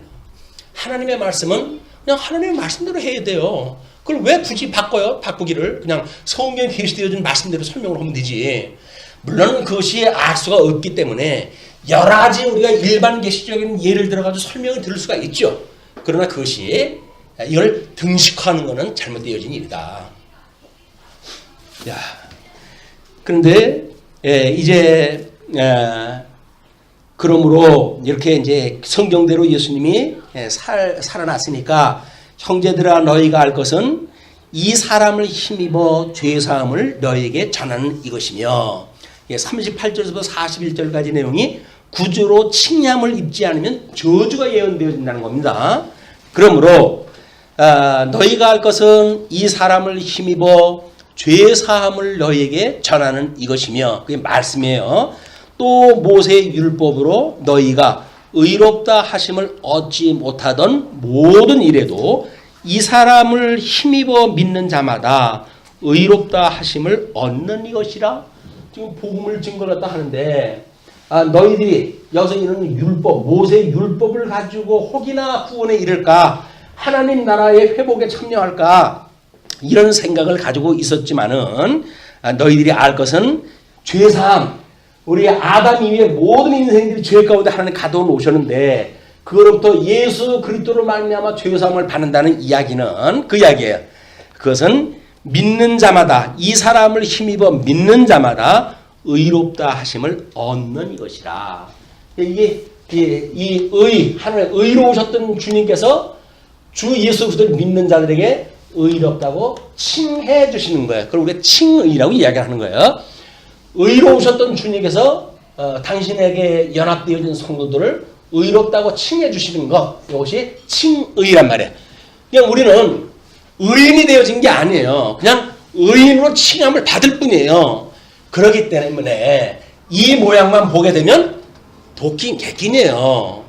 하나님의 말씀은 그냥 하나님의 말씀대로 해야 돼요. 그걸 왜 굳이 바꿔요? 바꾸기를. 그냥 성경에 계시되어진 말씀대로 설명을 하면 되지. 물론 그것이 알 수가 없기 때문에 여러 가지 우리가 일반 계시적인 예를 들어가지고 설명을 들을 수가 있죠. 그러나 그것이 이걸 등식화하는 것은 잘못되어진 일이다. 야, 그런데 이제 그러므로 이렇게 이제 성경대로 예수님이 살아났으니까 형제들아 너희가 알 것은 이 사람을 힘입어 죄사함을 너희에게 전하는 이것이며, 38절에서부터 41절까지 내용이 구주로 칭함을 입지 않으면 저주가 예언되어진다는 겁니다. 그러므로 너희가 알 것은 이 사람을 힘입어 죄사함을 너희에게 전하는 이것이며, 그게 말씀이에요. 또 모세의 율법으로 너희가 의롭다 하심을 얻지 못하던 모든 일에도 이 사람을 힘입어 믿는 자마다 의롭다 하심을 얻는 이것이라. 지금 복음을 증거했다 하는데 너희들이 여기서 이런 율법, 모세의 율법을 가지고 혹이나 구원에 이를까, 하나님 나라의 회복에 참여할까, 이런 생각을 가지고 있었지만은 너희들이 알 것은 죄사함, 우리 아담 이후에 모든 인생들이 죄 가운데 하나님 가둬 놓으셨는데 그로부터 예수 그리스도로 말미암아 죄사함을 받는다는 이야기는 그 이야기예요. 그것은 믿는 자마다, 이 사람을 힘입어 믿는 자마다 의롭다 하심을 얻는 이것이라. 이게 하나님 의로우셨던 주님께서 주 예수 그리스도를 믿는 자들에게 의롭다고 칭해 주시는 거예요. 그걸 우리가 칭의라고 이야기하는 거예요. 의로우셨던 주님께서 당신에게 연합되어진 성도들을 의롭다고 칭해 주시는 것, 이것이 칭의란 말이에요. 그냥 우리는 의인이 되어진 게 아니에요. 그냥 의인으로 칭함을 받을 뿐이에요. 그렇기 때문에 이 모양만 보게 되면 도끼 객기네요.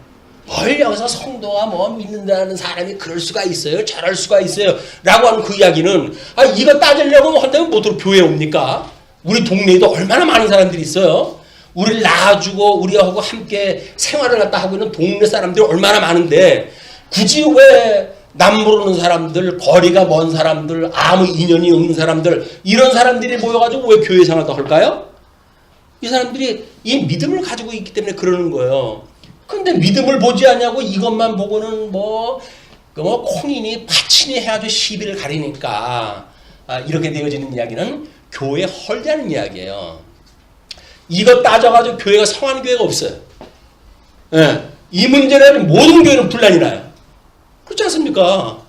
뭘 여기서 성도가 뭐 믿는다는 사람이 그럴 수가 있어요, 저럴 수가 있어요 라고 하는 그 이야기는, 이거 따지려고 한다면 뭐로 교회에 옵니까? 우리 동네에도 얼마나 많은 사람들이 있어요. 우리를 낳아주고 우리하고 함께 생활을 갖다 하고 있는 동네 사람들이 얼마나 많은데, 굳이 왜 남 모르는 사람들, 거리가 먼 사람들, 아무 인연이 없는 사람들, 이런 사람들이 모여가지고 왜 교회 생활도 할까요? 이 사람들이 이 믿음을 가지고 있기 때문에 그러는 거예요. 근데 믿음을 보지 않냐고 이것만 보고는 콩이니 파치니 해가지고 시비를 가리니까 이렇게 되어지는 이야기는 교회 헐대하는 이야기예요. 이거 따져가지고 교회가 성한 교회가 없어요. 예. 이 문제는 모든 교회는 분란이 나요. 그렇지 않습니까?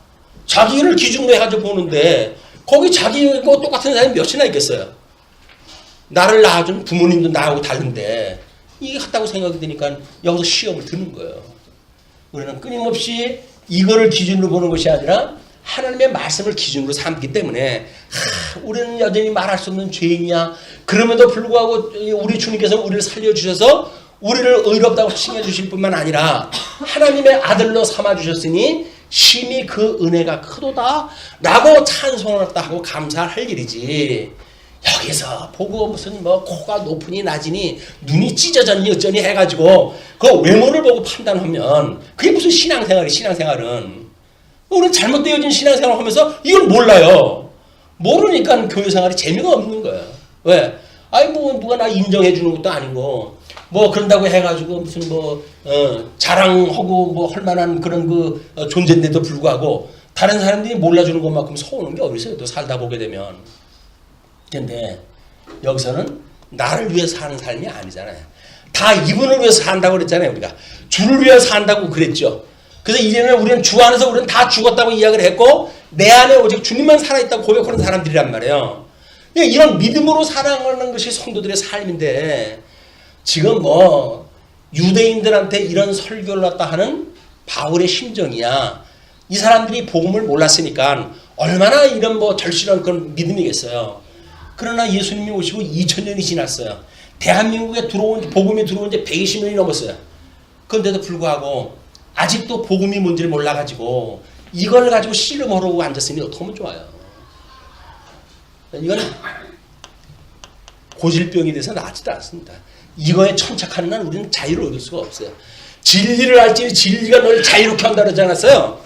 자기를 기준으로 해가지고 보는데 거기 자기하고 똑같은 사람이 몇이나 있겠어요. 나를 낳아준 부모님도 나하고 다른데 이게 같다고 생각이 드니까 여기서 시험을 드는 거예요. 우리는 끊임없이 이거를 기준으로 보는 것이 아니라 하나님의 말씀을 기준으로 삼기 때문에 우리는 여전히 말할 수 없는 죄인이야. 그럼에도 불구하고 우리 주님께서 우리를 살려주셔서 우리를 의롭다고 칭해 주실 뿐만 아니라 하나님의 아들로 삼아주셨으니 심히 그 은혜가 크도다 라고 찬송을 하고 감사할 일이지, 여기서 보고 무슨 코가 높으니 낮으니 눈이 찢어졌니 어쩌니 해가지고 그 외모를 보고 판단하면 그게 무슨 신앙생활이. 신앙생활은 우리는 잘못되어진 신앙생활을 하면서 이걸 몰라요. 모르니까 교회생활이 재미가 없는 거예요. 왜? 누가 나 인정해 주는 것도 아니고 그런다고 해가지고 무슨 자랑하고 할 만한 그런 존재인데도 불구하고 다른 사람들이 몰라주는 것만큼 서우는 게 어디 있어요? 또 살다 보게 되면. 근데 여기서는 나를 위해서 사는 삶이 아니잖아요. 다 이분을 위해서 산다고 그랬잖아요. 우리가 주를 위해서 산다고 그랬죠. 그래서 이제는 우리는 주 안에서 우리는 다 죽었다고 이야기를 했고 내 안에 오직 주님만 살아있다고 고백하는 사람들이란 말이에요. 이런 믿음으로 살아가는 것이 성도들의 삶인데, 지금 유대인들한테 이런 설교를 갖다 하는 바울의 심정이야. 이 사람들이 복음을 몰랐으니까 얼마나 이런 절실한 그런 믿음이겠어요. 그러나 예수님이 오시고 2000년이 지났어요. 대한민국에 복음이 들어온 지 120년이 넘었어요. 그런데도 불구하고 아직도 복음이 뭔지를 몰라가지고 이걸 가지고 씨름하러 앉았으니 어떻게 하면 좋아요. 이건 고질병이 돼서 낫지도 않습니다. 이거에 천착하는 한 우리는 자유를 얻을 수가 없어요. 진리를 알지 진리가 너를 자유롭게 한다 그러지 않았어요?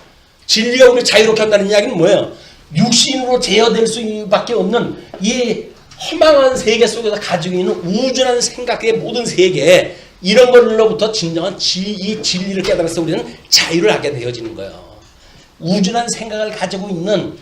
진리가 우리를 자유롭게 한다는 이야기는 뭐예요? 육신으로 제어될 수밖에 없는 이 허망한 세계 속에서 가지고 있는 우주라는 생각의 모든 세계, 이런 걸로부터 진정한 이 진리를 깨달아서 우리는 자유를 하게 되어지는 거예요. 우주라는 생각을 가지고 있는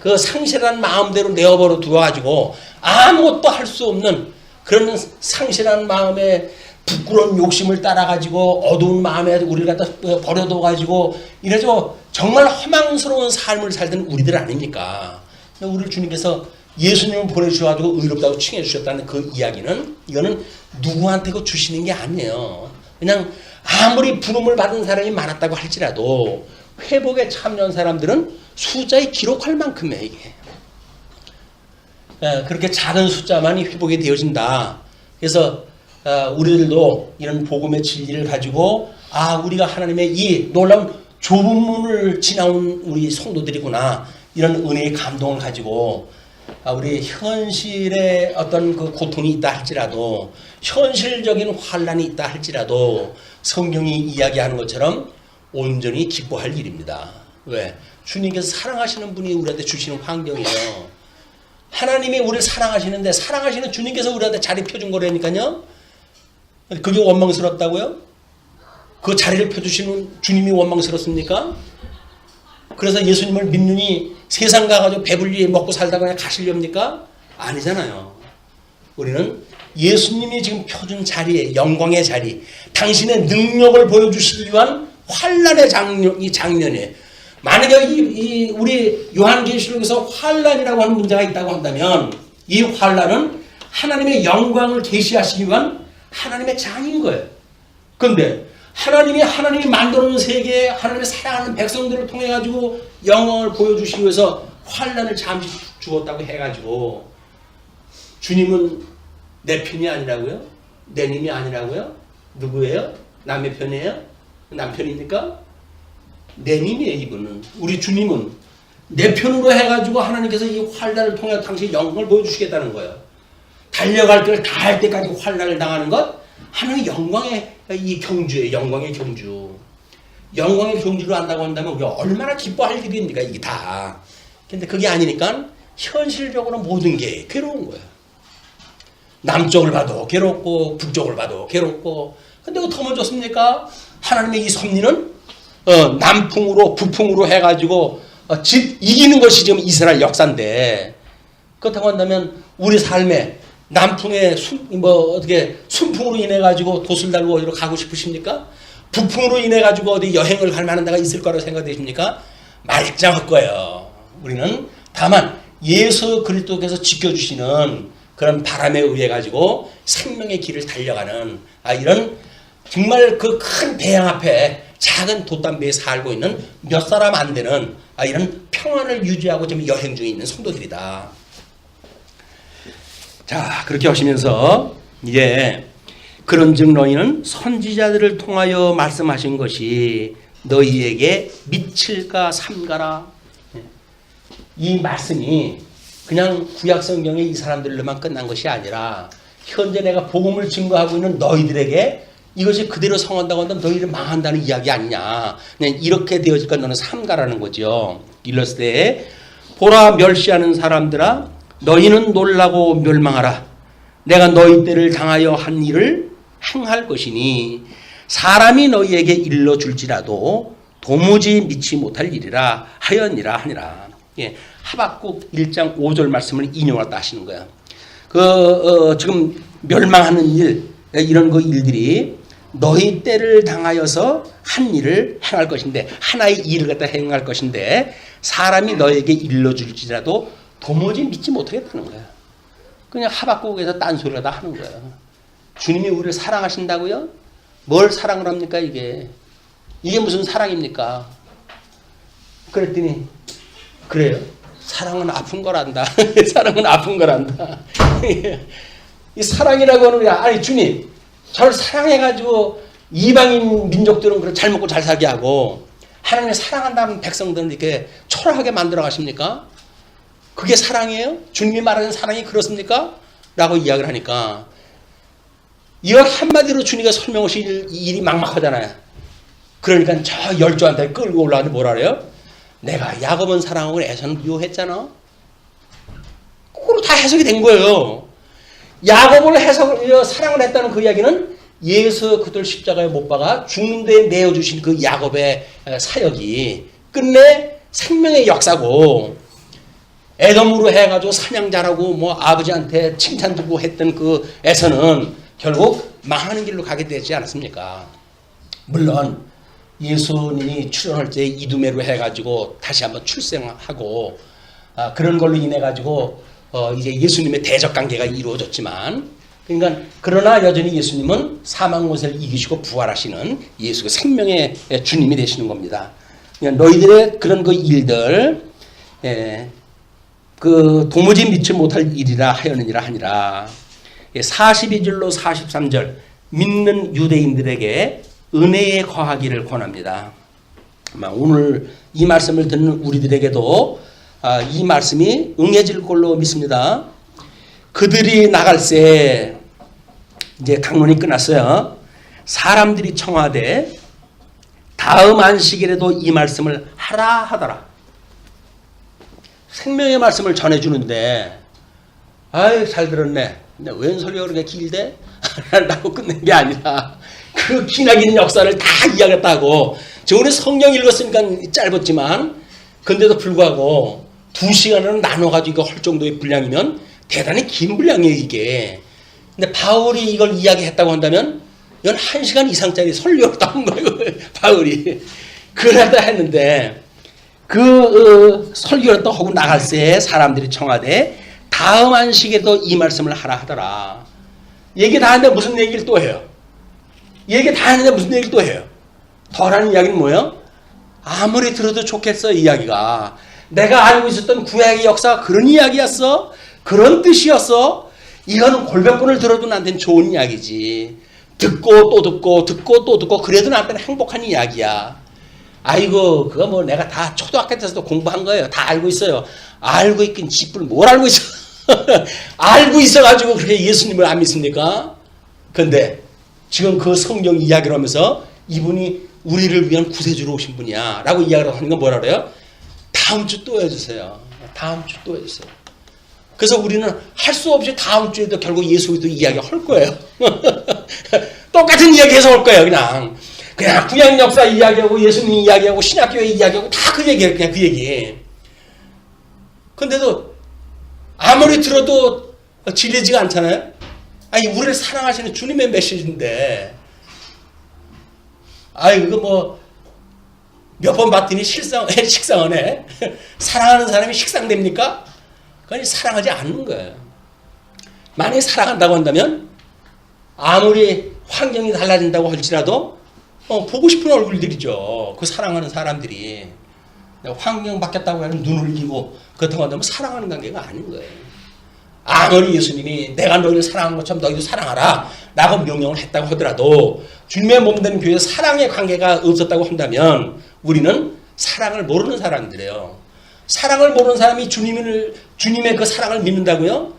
그 상실한 마음대로 내어버려 두어가지고 아무것도 할 수 없는 그런 상실한 마음에 부끄러운 욕심을 따라가지고 어두운 마음에 우리를 갖다 버려둬가지고 이래서 정말 허망스러운 삶을 살던 우리들 아닙니까? 우리를 주님께서 예수님을 보내주셔가지고 의롭다고 칭해 주셨다는 그 이야기는, 이거는 누구한테 주시는 게 아니에요. 그냥 아무리 부름을 받은 사람이 많았다고 할지라도 회복에 참여한 사람들은 숫자에 기록할 만큼이에요. 이게 그렇게 작은 숫자만이 회복이 되어진다. 그래서 우리들도 이런 복음의 진리를 가지고 우리가 하나님의 이 놀라운 좁은 문을 지나온 우리 성도들이구나, 이런 은혜의 감동을 가지고 우리 현실에 어떤 그 고통이 있다 할지라도, 현실적인 환란이 있다 할지라도 성경이 이야기하는 것처럼 온전히 기뻐할 일입니다. 왜? 주님께서 사랑하시는 분이 우리한테 주시는 환경이에요. 하나님이 우리를 사랑하시는데, 사랑하시는 주님께서 우리한테 자리 펴준 거라니까요. 그게 원망스럽다고요? 그 자리를 펴주시는 주님이 원망스럽습니까? 그래서 예수님을 믿느니 세상 가가지고 배불리 먹고 살다가 그냥 가시렵니까? 아니잖아요. 우리는 예수님이 지금 펴준 자리에, 영광의 자리, 당신의 능력을 보여주시기 위한 환란의 이 장면에, 만약에 우리 요한계시록에서 환란이라고 하는 문제가 있다고 한다면, 이 환란은 하나님의 영광을 계시하시기 위한 하나님의 장인 거예요. 그런데 하나님이 만들어 놓은 세계에 하나님의 사랑하는 백성들을 통해 가지고 영광을 보여주시기 위해서 환란을 잠시 주었다고 해가지고, 주님은 내 편이 아니라고요? 내 님이 아니라고요? 누구예요? 남의 편이에요? 남편입니까? 내 님이에요. 이분은, 우리 주님은 내 편으로 해가지고 하나님께서 이 환란을 통해 당신의 영광을 보여주시겠다는 거예요. 달려갈 길을 다 할 때까지 환란을 당하는 것, 하나님의 영광의 이 경주예요. 영광의 경주. 영광의 경주를 한다고 한다면 우리가 얼마나 기뻐할 일입니까, 이게 다. 근데 그게 아니니까 현실적으로 모든 게 괴로운 거예요. 남쪽을 봐도 괴롭고 북쪽을 봐도 괴롭고. 근데 그거 더 먼저습니까? 하나님의 이 섭리는 남풍으로 북풍으로 해가지고 이기는 것이 지금 이스라엘 역사인데, 그렇다고 한다면 우리 삶에 남풍의 어떻게 순풍으로 인해 가지고 돛을 달고 어디로 가고 싶으십니까? 북풍으로 인해 가지고 어디 여행을 갈 만한 데가 있을 거라고 생각되십니까? 말짱할 거예요. 우리는 다만 예수 그리스도께서 지켜주시는 그런 바람에 의해 가지고 생명의 길을 달려가는 이런 정말 그 큰 대양 앞에 작은 돛담배에 살고 있는 몇 사람 안 되는 이런 평안을 유지하고 지금 여행 중에 있는 성도들이다. 자, 그렇게 하시면서 이제 그런즉 너희는 선지자들을 통하여 말씀하신 것이 너희에게 미칠까 삼가라. 이 말씀이 그냥 구약 성경의 이 사람들로만 끝난 것이 아니라 현재 내가 복음을 증거하고 있는 너희들에게 이것이 그대로 성한다고 한다면 너희를 망한다는 이야기 아니냐. 이렇게 되어질까 너는 삼가라는 거죠. 일렀을 때 보라 멸시하는 사람들아, 너희는 놀라고 멸망하라. 내가 너희 때를 당하여 한 일을 행할 것이니 사람이 너희에게 일러줄지라도 도무지 믿지 못할 일이라 하였니라 하니라. 예, 하박국 1장 5절 말씀을 인용하다 하시는 거야. 지금 멸망하는 일, 이런 그 일들이 너희 때를 당하여서 한 일을 행할 것인데, 하나의 일을 갖다 행할 것인데 사람이 너에게 일러줄지라도 도무지 믿지 못하겠다는 거야. 그냥 하박국에서 딴소리를 다 하는 거야. 주님이 우리를 사랑하신다고요? 뭘 사랑을 합니까 이게? 이게 무슨 사랑입니까? 그랬더니 그래요. 사랑은 아픈 거란다. 사랑은 아픈 거란다. 이 사랑이라고 하는 게, 아니 주님 저를 사랑해가지고 이방인 민족들은 그래 잘 먹고 잘 살게 하고 하나님을 사랑한다는 백성들은 이렇게 초라하게 만들어 가십니까? 그게 사랑이에요? 주님이 말하는 사랑이 그렇습니까? 라고 이야기를 하니까 이걸 한마디로 주님이 설명하실 일이 막막하잖아요. 그러니까 저 열조한테 끌고 올라가는데 뭐라 그래요? 내가 야곱은 사랑하고 에서는 미워했잖아. 그걸로 다 해석이 된 거예요. 야곱을 사랑을 했다는 그 이야기는 예수 그들 십자가에 못 박아 죽는 데에 내어주신 그 야곱의 사역이 끝내 생명의 역사고, 에돔으로 해가지고 사냥 잘하고 뭐 아버지한테 칭찬 듣고 했던 그 에서는 결국 망하는 길로 가게 되지 않았습니까? 물론 예수님이 출현할 때 이두매로 해가지고 다시 한번 출생하고 그런 걸로 인해 가지고 이제 예수님의 대적 관계가 이루어졌지만, 그러니까 그러나 여전히 예수님은 사망 권세를 이기시고 부활하시는 예수가 생명의 주님이 되시는 겁니다. 그러니까 너희들의 그런 그 일들, 그 도무지 믿지 못할 일이라 하였느니라 하니라. 42절로 43절 믿는 유대인들에게 은혜에 거하기를 권합니다. 오늘 이 말씀을 듣는 우리들에게도 이 말씀이 응해질 걸로 믿습니다. 그들이 나갈새 이제 강론이 끝났어요. 사람들이 청하되 다음 안식일에도 이 말씀을 하라 하더라. 생명의 말씀을 전해주는데 아이 잘 들었네. 근데 웬 소리가 그렇게 길대? 라고 끝낸 게 아니라 그 기나긴 역사를 다 이야기했다고. 저 오늘 성경 읽었으니까 짧았지만 근데도 불구하고 2시간을 나눠가지고 할 정도의 분량이면 대단히 긴 분량이에요 이게. 근데 바울이 이걸 이야기했다고 한다면 이건 1시간 이상짜리 설교를 한 거예요 바울이. 그러다 했는데 그 설교를 또 하고 나갈새 사람들이 청하되 다음 안식에도 이 말씀을 하라 하더라. 얘기 다 하는데 무슨 얘기를 또 해요? 얘기 다 하는데 무슨 얘기를 또 해요? 더라는 이야기는 뭐예요? 아무리 들어도 좋겠어 이 이야기가. 내가 알고 있었던 구약의 역사가 그런 이야기였어? 그런 뜻이었어? 이거는 골백분을 들어도 나한테는 좋은 이야기지. 듣고 또 듣고 듣고 또 듣고 그래도 나한테는 행복한 이야기야. 아이고 그거 뭐 내가 다 초등학교 때서도 공부한 거예요. 다 알고 있어요. 알고 있긴 지뿔 뭘 알고 있어. 알고 있어가지고 그렇게 예수님을 안 믿습니까? 근데 지금 그 성경 이야기를 하면서 이분이 우리를 위한 구세주로 오신 분이야 라고 이야기를 하는 건 뭐라 그래요? 다음 주 또 해주세요. 다음 주 또 해주세요. 그래서 우리는 할 수 없이 다음 주에도 결국 예수도 이야기 할 거예요. 똑같은 이야기 해서 할 거예요. 그냥 구약 역사 이야기하고 예수님 이야기하고 신약교회 이야기하고 다 그 얘기예요. 그냥 그 얘기. 근데도 아무리 들어도 질리지가 않잖아요. 아니 우리를 사랑하시는 주님의 메시지인데 아이 그거 뭐 몇 번 봤더니 식상하네. 사랑하는 사람이 식상됩니까? 그건 사랑하지 않는 거예요. 만약에 사랑한다고 한다면 아무리 환경이 달라진다고 할지라도 보고 싶은 얼굴들이죠. 그 사랑하는 사람들이. 환경 바뀌었다고 하면 눈을 이기고 그렇다고 한다면 사랑하는 관계가 아닌 거예요. 아무리 예수님이 내가 너희를 사랑한 것처럼 너희도 사랑하라 라고 명령을 했다고 하더라도 주님의 몸된 교회에 사랑의 관계가 없었다고 한다면 우리는 사랑을 모르는 사람들이에요. 사랑을 모르는 사람이 주님의 그 사랑을 믿는다고요?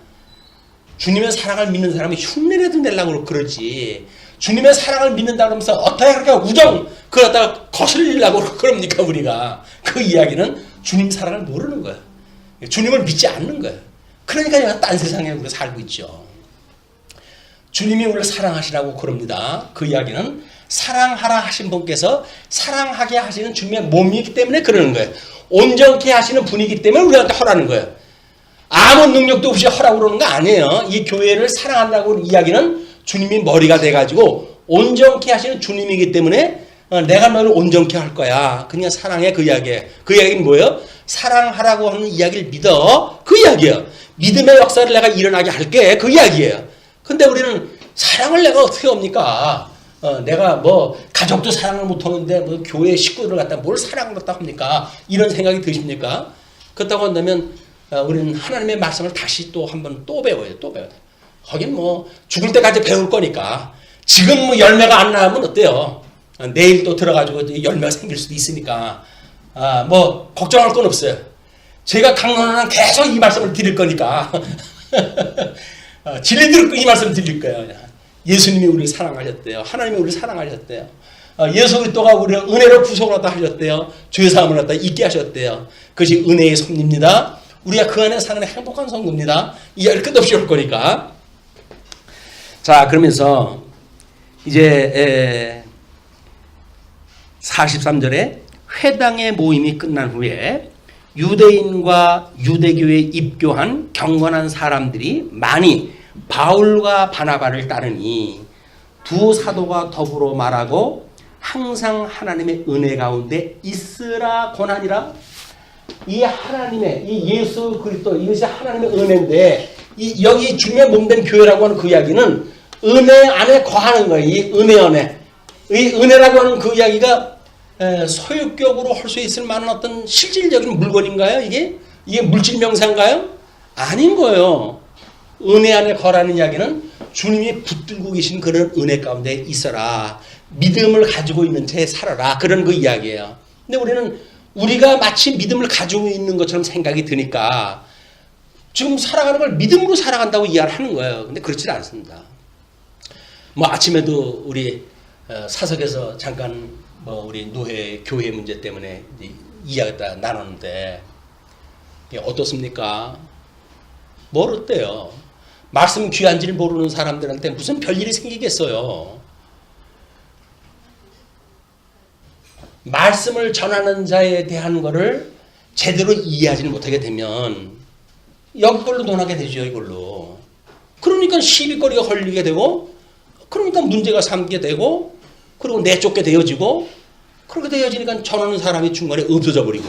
주님의 사랑을 믿는 사람이 흉내라도 내려고 그러지. 주님의 사랑을 믿는다고 하면서 어떻게 그렇게 우정 그걸 갖다가 거슬리려고 그럽니까 우리가. 그 이야기는 주님 사랑을 모르는 거예요. 주님을 믿지 않는 거예요. 그러니까 내가 딴 세상에 우리가 살고 있죠. 주님이 우리를 사랑하시라고 그럽니다. 그 이야기는 사랑하라 하신 분께서 사랑하게 하시는 주님의 몸이기 때문에 그러는 거예요. 온전케 하시는 분이기 때문에 우리한테 허라는 거예요. 아무 능력도 없이 허라고 그러는 거 아니에요. 이 교회를 사랑한다고 이야기는 주님이 머리가 돼가지고 온전케 하시는 주님이기 때문에 내가 너를 온전케 할 거야. 그냥 사랑해 그 이야기에. 그 이야기는 뭐예요? 사랑하라고 하는 이야기를 믿어. 그 이야기예요. 믿음의 역사를 내가 일어나게 할게. 그 이야기예요. 근데 우리는 사랑을 내가 어떻게 합니까? 내가 뭐 가족도 사랑을 못하는데 뭐 교회 식구들을 갖다 뭘 사랑을 갖다 합니까? 이런 생각이 드십니까? 그렇다고 한다면 우리는 하나님의 말씀을 다시 또 한번 또 배워야 돼. 또 배워야 돼. 하긴 뭐 죽을 때까지 배울 거니까 지금 뭐 열매가 안 나면 어때요? 내일 또 들어가지고 열매가 생길 수도 있으니까 뭐 걱정할 건 없어요. 제가 강론은 계속 이 말씀을 드릴 거니까 진리 들을 이 말씀 드릴 거예요. 예수님이 우리를 사랑하셨대요. 하나님이 우리를 사랑하셨대요. 예수 그리스도가 우리를 은혜로 구속을 하다 하셨대요. 죄사함을 갖다 잊게 하셨대요. 그것이 은혜의 섭리입니다. 우리가 그 안에 사는 행복한 성도입니다. 이야기를 끝없이 올 거니까. 자, 그러면서 이제 43절에 회당의 모임이 끝난 후에 유대인과 유대교에 입교한 경건한 사람들이 많이 바울과 바나바를 따르니 두 사도가 더불어 말하고 항상 하나님의 은혜 가운데 있으라 권하니라. 이 하나님의 이 예수 그리스도 이것이 하나님의 은혜인데 여기 주님의 몸된 교회라고 하는 그 이야기는 은혜 안에 거하는 거예요. 이 은혜 안에. 이 은혜라고 하는 그 이야기가 소유격으로 할 수 있을 만한 어떤 실질적인 물건인가요? 이게 물질 명사인가요? 아닌 거예요. 은혜 안에 거라는 이야기는 주님이 붙들고 계신 그런 은혜 가운데 있어라. 믿음을 가지고 있는 채 살아라. 그런 그 이야기예요. 근데 우리가 마치 믿음을 가지고 있는 것처럼 생각이 드니까 지금 살아가는 걸 믿음으로 살아간다고 이해를 하는 거예요. 근데 그렇지 않습니다. 뭐 아침에도 우리 사석에서 잠깐 뭐 우리 노회 교회 문제 때문에 이야기가 나눴는데 어떻습니까? 뭘 어때요? 말씀 귀한지를 모르는 사람들한테 무슨 별일이 생기겠어요? 말씀을 전하는 자에 대한 거를 제대로 이해하지는 못하게 되면 이걸로 논하게 되죠. 이걸로. 그러니까 시비거리가 걸리게 되고 그러니까 문제가 삼게 되고 그리고 내쫓게 되어지고 그렇게 되어지니까 전하는 사람이 중간에 없어져 버리고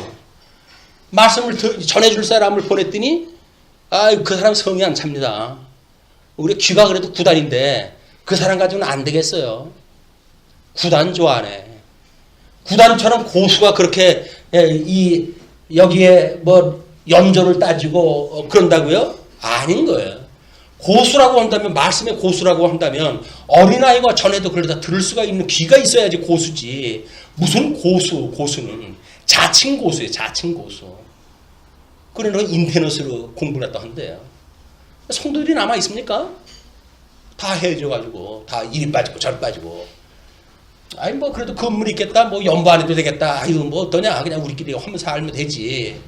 말씀을 전해줄 사람을 보냈더니 그 사람 성이 안 찹니다. 우리 귀가 그래도 9단인데 그 사람 가지고는 안 되겠어요. 9단 좋아하네. 9단처럼 고수가 그렇게 여기에 뭐 연조를 따지고 그런다고요? 아닌 거예요. 고수라고 한다면 말씀의 고수라고 한다면 어린아이가 전해도 그러다 들을 수가 있는 귀가 있어야지 고수지. 무슨 고수는 자칭 고수예요. 자칭 고수. 그러는 인터넷으로 공부를 했다 한대요. 성도들이 남아 있습니까? 다 헤어져가지고 다 이리 빠지고 저리 빠지고. 아니 뭐 그래도 건물이 있겠다. 뭐 연부 안 해도 되겠다. 아유 뭐 어떠냐. 그냥 우리끼리 하면서 살면 되지.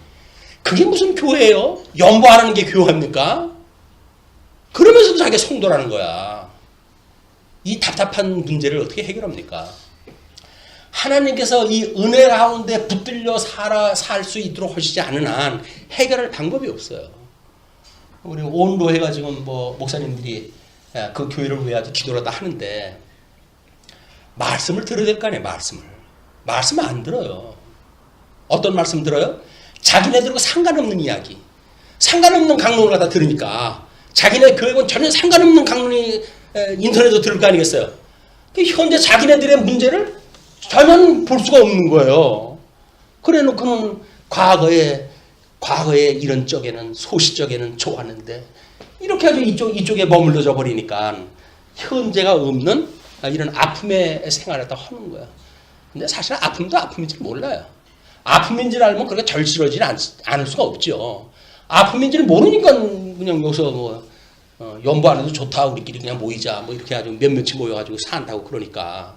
그게 무슨 교회예요? 연부 안 하는 게 교회입니까? 그러면서도 자기가 성도라는 거야. 이 답답한 문제를 어떻게 해결합니까? 하나님께서 이 은혜 가운데 붙들려 살 수 있도록 하시지 않은 한 해결할 방법이 없어요. 우리 온로회가 지금 뭐 목사님들이 그 교회를 위해 아주 기도를 다 하는데 말씀을 들어야 될 거 아니에요. 말씀을 안 들어요. 어떤 말씀 들어요? 자기네들과 상관없는 이야기. 상관없는 강론을 갖다 들으니까 자기네 교회는 전혀 상관없는 강론이 인터넷으로 들을 거 아니겠어요. 현재 자기네들의 문제를 전혀 볼 수가 없는 거예요. 그래 놓고는 과거에 이런 쪽에는 소시적에는 좋았는데 이렇게 아주 이쪽에 머물러져 버리니까 현재가 없는 이런 아픔의 생활을 다 하는 거야. 근데 사실 아픔도 아픔인지 몰라요. 아픔인지를 알면 그렇게 절실하지 않을 수가 없죠. 아픔인지를 모르니까 그냥 여기서 뭐 연부 안 해도 좋다. 우리끼리 그냥 모이자. 뭐 이렇게 아주 몇몇이 모여가지고 산다고 그러니까.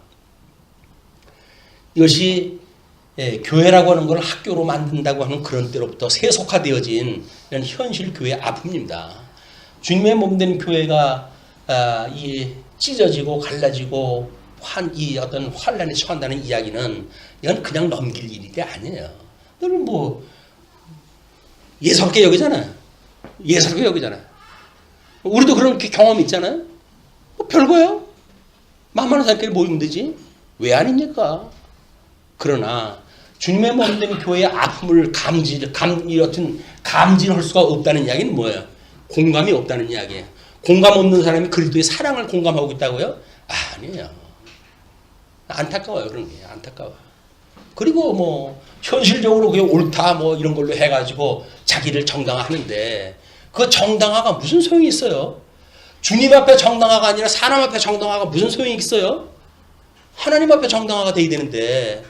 이것이 교회라고 하는 걸 학교로 만든다고 하는 그런 때로부터 세속화되어진 이런 현실 교회의 아픔입니다. 주님의 몸된 교회가 이 찢어지고 갈라지고 이 어떤 환란에 처한다는 이야기는 이건 그냥 넘길 일이 아니에요. 너는 뭐 예사롭게 여기잖아요. 예사롭게 여기잖아요. 우리도 그런 경험 있잖아요. 뭐 별거예요. 만만한 사람끼리 모이면 되지. 왜 아닙니까? 그러나 주님의 몸된 교회의 아픔을 감지할 수가 없다는 이야기는 뭐예요? 공감이 없다는 이야기예요. 공감 없는 사람이 그리스도의 사랑을 공감하고 있다고요? 아니에요. 안타까워요. 그런 게 안타까워요. 그리고 뭐 현실적으로 그게 옳다 뭐 이런 걸로 해가지고 자기를 정당화하는데 그 정당화가 무슨 소용이 있어요? 주님 앞에 정당화가 아니라 사람 앞에 정당화가 무슨 소용이 있어요? 하나님 앞에 정당화가 돼야 되는데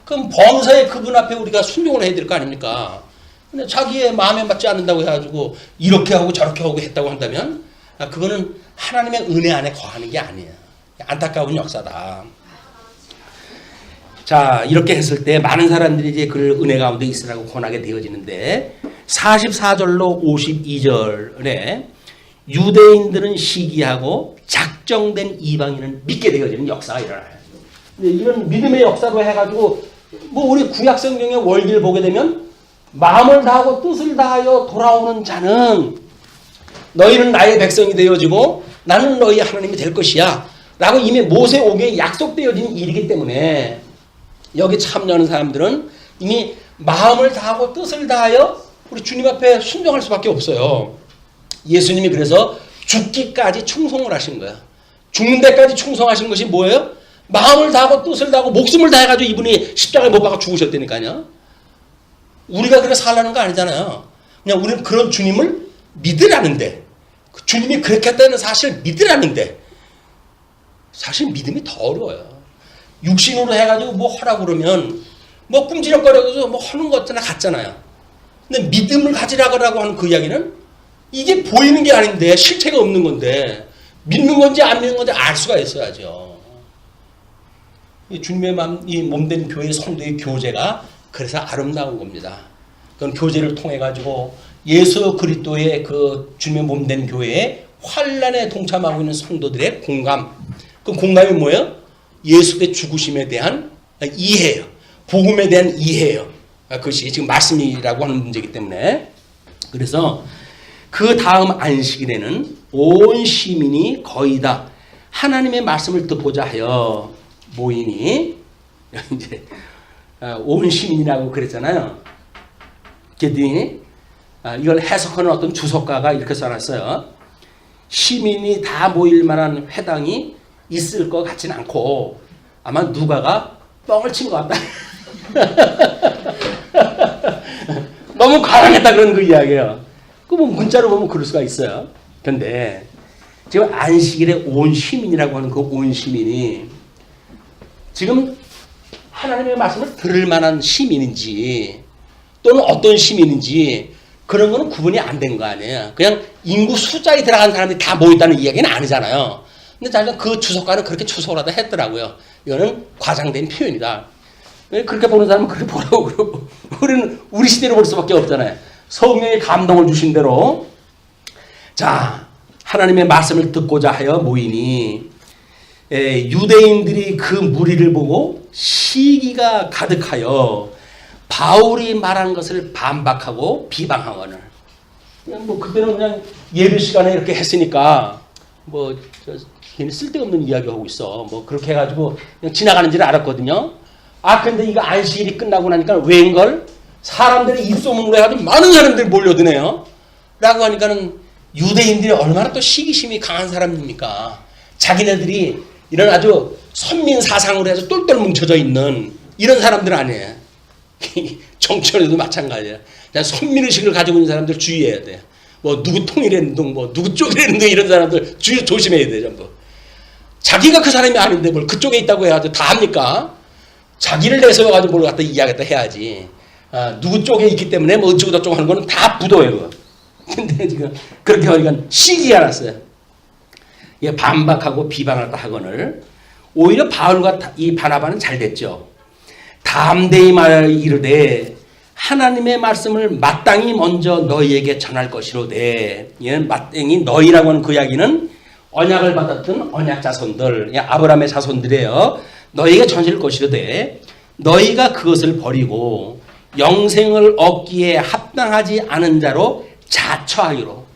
그럼 범사의 그분 앞에 우리가 순종을 해야 될 거 아닙니까? 근데 자기의 마음에 맞지 않는다고 해가지고 이렇게 하고 저렇게 하고 했다고 한다면 그거는 하나님의 은혜 안에 거하는 게 아니에요. 안타까운 역사다. 자, 이렇게 했을 때 많은 사람들이 이제 그 은혜 가운데 있으라고 권하게 되어지는데 44절로 52절에 유대인들은 시기하고 작정된 이방인은 믿게 되어지는 역사가 일어나요. 이런 믿음의 역사로 해가지고 뭐 우리 구약 성경의 원리를 보게 되면 마음을 다하고 뜻을 다하여 돌아오는 자는 너희는 나의 백성이 되어지고 나는 너희의 하나님이 될 것이야 라고 이미 모세 오경에 약속되어진 일이기 때문에 여기 참여하는 사람들은 이미 마음을 다하고 뜻을 다하여 우리 주님 앞에 순종할 수밖에 없어요. 예수님이 그래서 죽기까지 충성을 하신 거야. 죽는 데까지 충성하신 것이 뭐예요? 마음을 다하고 뜻을 다하고 목숨을 다해가지고 이분이 십자가에 못 박아 죽으셨다니까요. 우리가 그래 살라는 거 아니잖아요. 그냥 우리는 그런 주님을 믿으라는데 주님이 그렇게 했다는 사실을 믿으라는데 사실 믿음이 더 어려워요. 육신으로 해가지고 뭐 하라고 그러면 뭐 꿈지럭거려서 뭐 하는 것 같잖아요. 근데 믿음을 가지라고 하는 그 이야기는 이게 보이는 게 아닌데 실체가 없는 건데 믿는 건지 안 믿는 건지 알 수가 있어야죠. 주님의 이 몸된 교회 성도의 교제가 그래서 아름다운 겁니다. 그건 교제를 통해 가지고 예수 그리스도의 그 주님의 몸된 교회에 환란에 동참하고 있는 성도들의 공감. 그 공감이 뭐예요? 예수의 죽으심에 대한 이해예요. 복음에 대한 이해예요. 그것이 지금 말씀이라고 하는 문제이기 때문에. 그래서 그 다음 안식일에는 온 시민이 거의 다 하나님의 말씀을 듣고자 하여 모이니, 이제 온 시민이라고 그랬잖아요. 그랬더니 이걸 해석하는 어떤 주석가가 이렇게 써놨어요. 시민이 다 모일 만한 회당이 있을 것 같지는 않고 아마 누가가 뻥을 친 것 같다. 너무 과장했다 그런 그 이야기예요. 그 뭐 문자로 보면 그럴 수가 있어요. 그런데 지금 안식일에 온 시민이라고 하는 그 온 시민이 지금 하나님의 말씀을 들을 만한 시민인지 또는 어떤 시민인지 그런 거는 구분이 안 된 거 아니에요. 그냥 인구 숫자에 들어간 사람들이 다 모였다는 이야기는 아니잖아요. 근데 자기가 그 주석가는 그렇게 추석을 하다 했더라고요. 이거는 과장된 표현이다. 그렇게 보는 사람은 그렇게 보라고 그러고 우리는 우리 시대로 볼 수밖에 없잖아요. 성령의 감동을 주신 대로 자 하나님의 말씀을 듣고자 하여 모이니 유대인들이 그 무리를 보고 시기가 가득하여 바울이 말한 것을 반박하고 비방하거늘. 그냥 뭐 그때는 그냥 예배 시간에 이렇게 했으니까 뭐 괜히 쓸데없는 이야기하고 있어. 뭐 그렇게 해가지고 그냥 지나가는 줄 알았거든요. 근데 이거 안식일이 끝나고 나니까 웬걸 사람들이 입소문으로 해가지고 많은 사람들이 몰려드네요. 라고 하니까는 유대인들이 얼마나 또 시기심이 강한 사람입니까? 자기네들이 이런 아주 선민 사상으로 해서 똘똘 뭉쳐져 있는 이런 사람들 아니에요. 정치원에도 마찬가지예요. 선민의식을 가지고 있는 사람들 주의해야 돼요. 뭐 누구 통일했는 둥, 뭐 누구 쪽이랬는 둥 이런 사람들 조심해야 돼요. 전부. 자기가 그 사람이 아닌데 뭘 그쪽에 있다고 해가지고 다 합니까? 자기를 내세워가지고 뭘 갖다 이야기했다 해야지. 누구 쪽에 있기 때문에 뭐 어쩌고 저쩌고 하는 거는 다 부도예요. 근데 지금 그렇게 하니까 시기가 났어요. 예, 반박하고 비방을 하거늘 오히려 바울과 이 바나바는 잘 됐죠. 담대히 말하여 이르되 하나님의 말씀을 마땅히 먼저 너희에게 전할 것이로되. 마땅히 너희라고 하는 그 이야기는 언약을 받았던 언약 자손들, 아브라함의 자손들이에요. 너희에게 전할 것이로되 너희가 그것을 버리고 영생을 얻기에 합당하지 않은 자로 자처하기로.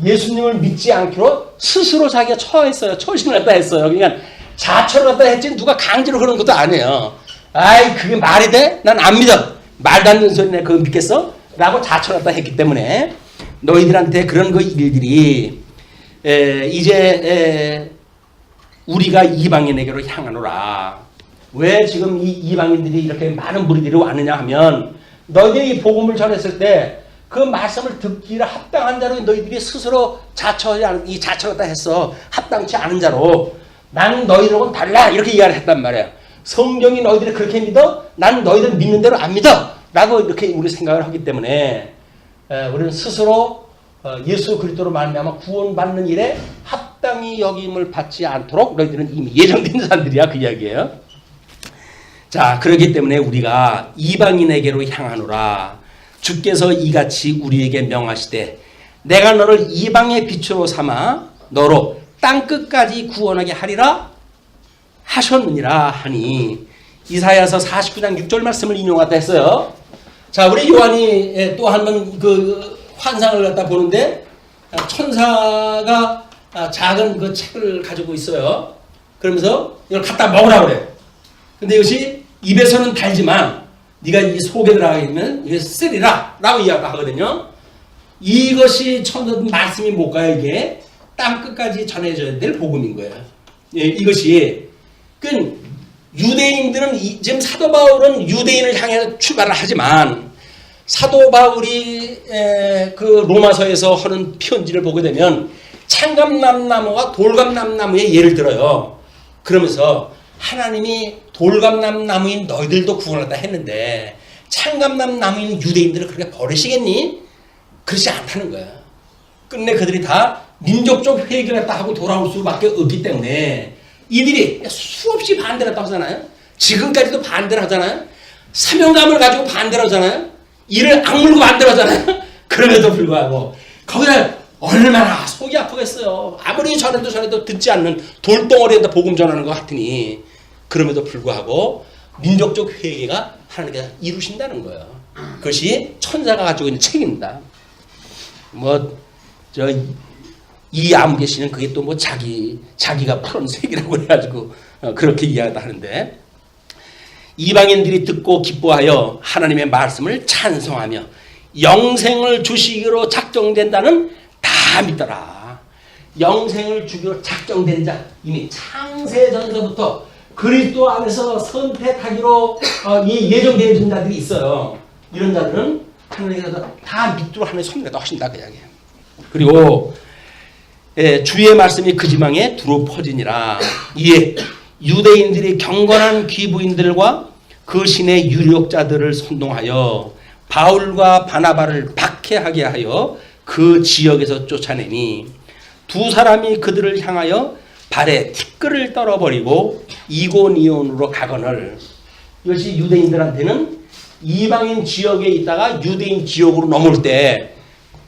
예수님을 믿지 않기로 스스로 자기가 처했어요. 처신을 했다 했어요. 그러니까 자처를 했다 했지 누가 강제로 그런 것도 아니에요. 그게 말이 돼? 난 안 믿어. 말도 안 되는 소리네. 그거 믿겠어? 라고 자처를 했다 했기 때문에 너희들한테 그런 그 일들이 이제 우리가 이방인에게로 향하노라. 왜 지금 이 이방인들이 이렇게 많은 무리들이 왔느냐 하면 너희들이 이 복음을 전했을 때 그 말씀을 듣기를 합당한 자로 너희들이 스스로 자처했다 했어. 합당치 않은 자로. 나는 너희들하고는 달라. 이렇게 이야기를 했단 말이에요. 성경이 너희들이 그렇게 믿어? 나는 너희들 믿는 대로 안 믿어. 라고 이렇게 우리 생각을 하기 때문에 우리는 스스로 예수 그리스도로 말미암아 구원받는 일에 합당히 여김을 받지 않도록 너희들은 이미 예정된 사람들이야. 그 이야기예요. 자, 그렇기 때문에 우리가 이방인에게로 향하노라. 주께서 이같이 우리에게 명하시되 내가 너를 이방의 빛으로 삼아 너로 땅끝까지 구원하게 하리라 하셨느니라 하니 이사야서 49장 6절 말씀을 인용하다 했어요. 자, 우리 요한이 또 한 번 그 환상을 갖다 보는데 천사가 작은 그 책을 가지고 있어요. 그러면서 이걸 갖다 먹으라고 그래. 근데 이것이 입에서는 달지만 네가 이 속에 들어가면 이게 쓰리라 라고 이야기하거든요. 이것이 천사들 말씀이 뭘까요? 이게 땅끝까지 전해져야 될 복음인 거예요. 이것이 유대인들은 지금 사도 바울은 유대인을 향해서 출발을 하지만 사도 바울이 그 로마서에서 하는 편지를 보게 되면 창감남나무와 돌감남나무의 예를 들어요. 그러면서 하나님이 돌감남나무인 너희들도 구원하다 했는데 창감남나무인 유대인들을 그렇게 버리시겠니? 그렇지 않다는 거야. 끝내 그들이 다 민족적 회개를 했다 하고 돌아올 수밖에 없기 때문에 이들이 수없이 반대를 했다고 하잖아요. 지금까지도 반대를 하잖아요. 사명감을 가지고 반대를 하잖아요. 이를 악물고 반대를 하잖아요. 그럼에도 불구하고 거기다 얼마나 속이 아프겠어요. 아무리 전해도 듣지 않는 돌덩어리한테 복음 전하는 것 같으니 그럼에도 불구하고 민족적 회개가 하나님께서 이루신다는 거예요. 그것이 천사가 가지고 있는 책임이다. 이 아무개시는 그게 또 뭐 자기가 푸른 색이라고 해가지고 그렇게 이야기를 하는데 이방인들이 듣고 기뻐하여 하나님의 말씀을 찬송하며 영생을 주시기로 작정된다는 다 믿더라. 영생을 주기로 작정된 자 이미 창세전서부터 그리스도 안에서 선택하기로 예정되어 있는 자들이 있어요. 이런 자들은 하나님께서 다 믿도록 하나님의 섭리가 하신다 그 이야기예요. 그리고 주의 말씀이 그 지방에 두루 퍼지니라. 이에 유대인들이 경건한 귀부인들과 그 신의 유력자들을 선동하여 바울과 바나바를 박해하게 하여 그 지역에서 쫓아내니 두 사람이 그들을 향하여 발에 티끌을 떨어버리고 이고니온으로 가거늘. 이것이 유대인들한테는 이방인 지역에 있다가 유대인 지역으로 넘어올 때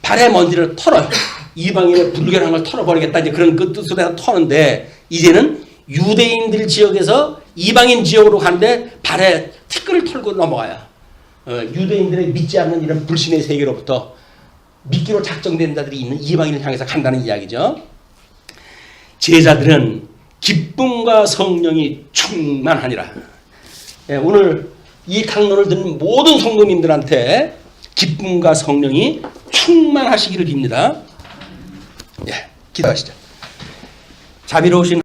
발에 먼지를 털어요. 이방인의 불결한 걸 털어버리겠다 이제 그런 그 뜻으로 터는데 이제는 유대인들 지역에서 이방인 지역으로 가는데 발에 티끌을 털고 넘어가요. 유대인들의 믿지 않는 이런 불신의 세계로부터 믿기로 작정된 자들이 있는 이방인을 향해서 간다는 이야기죠. 제자들은 기쁨과 성령이 충만하니라. 오늘 이 강론을 듣는 모든 성도님들한테 기쁨과 성령이 충만하시기를 빕니다. 기도하시죠. 자비로우신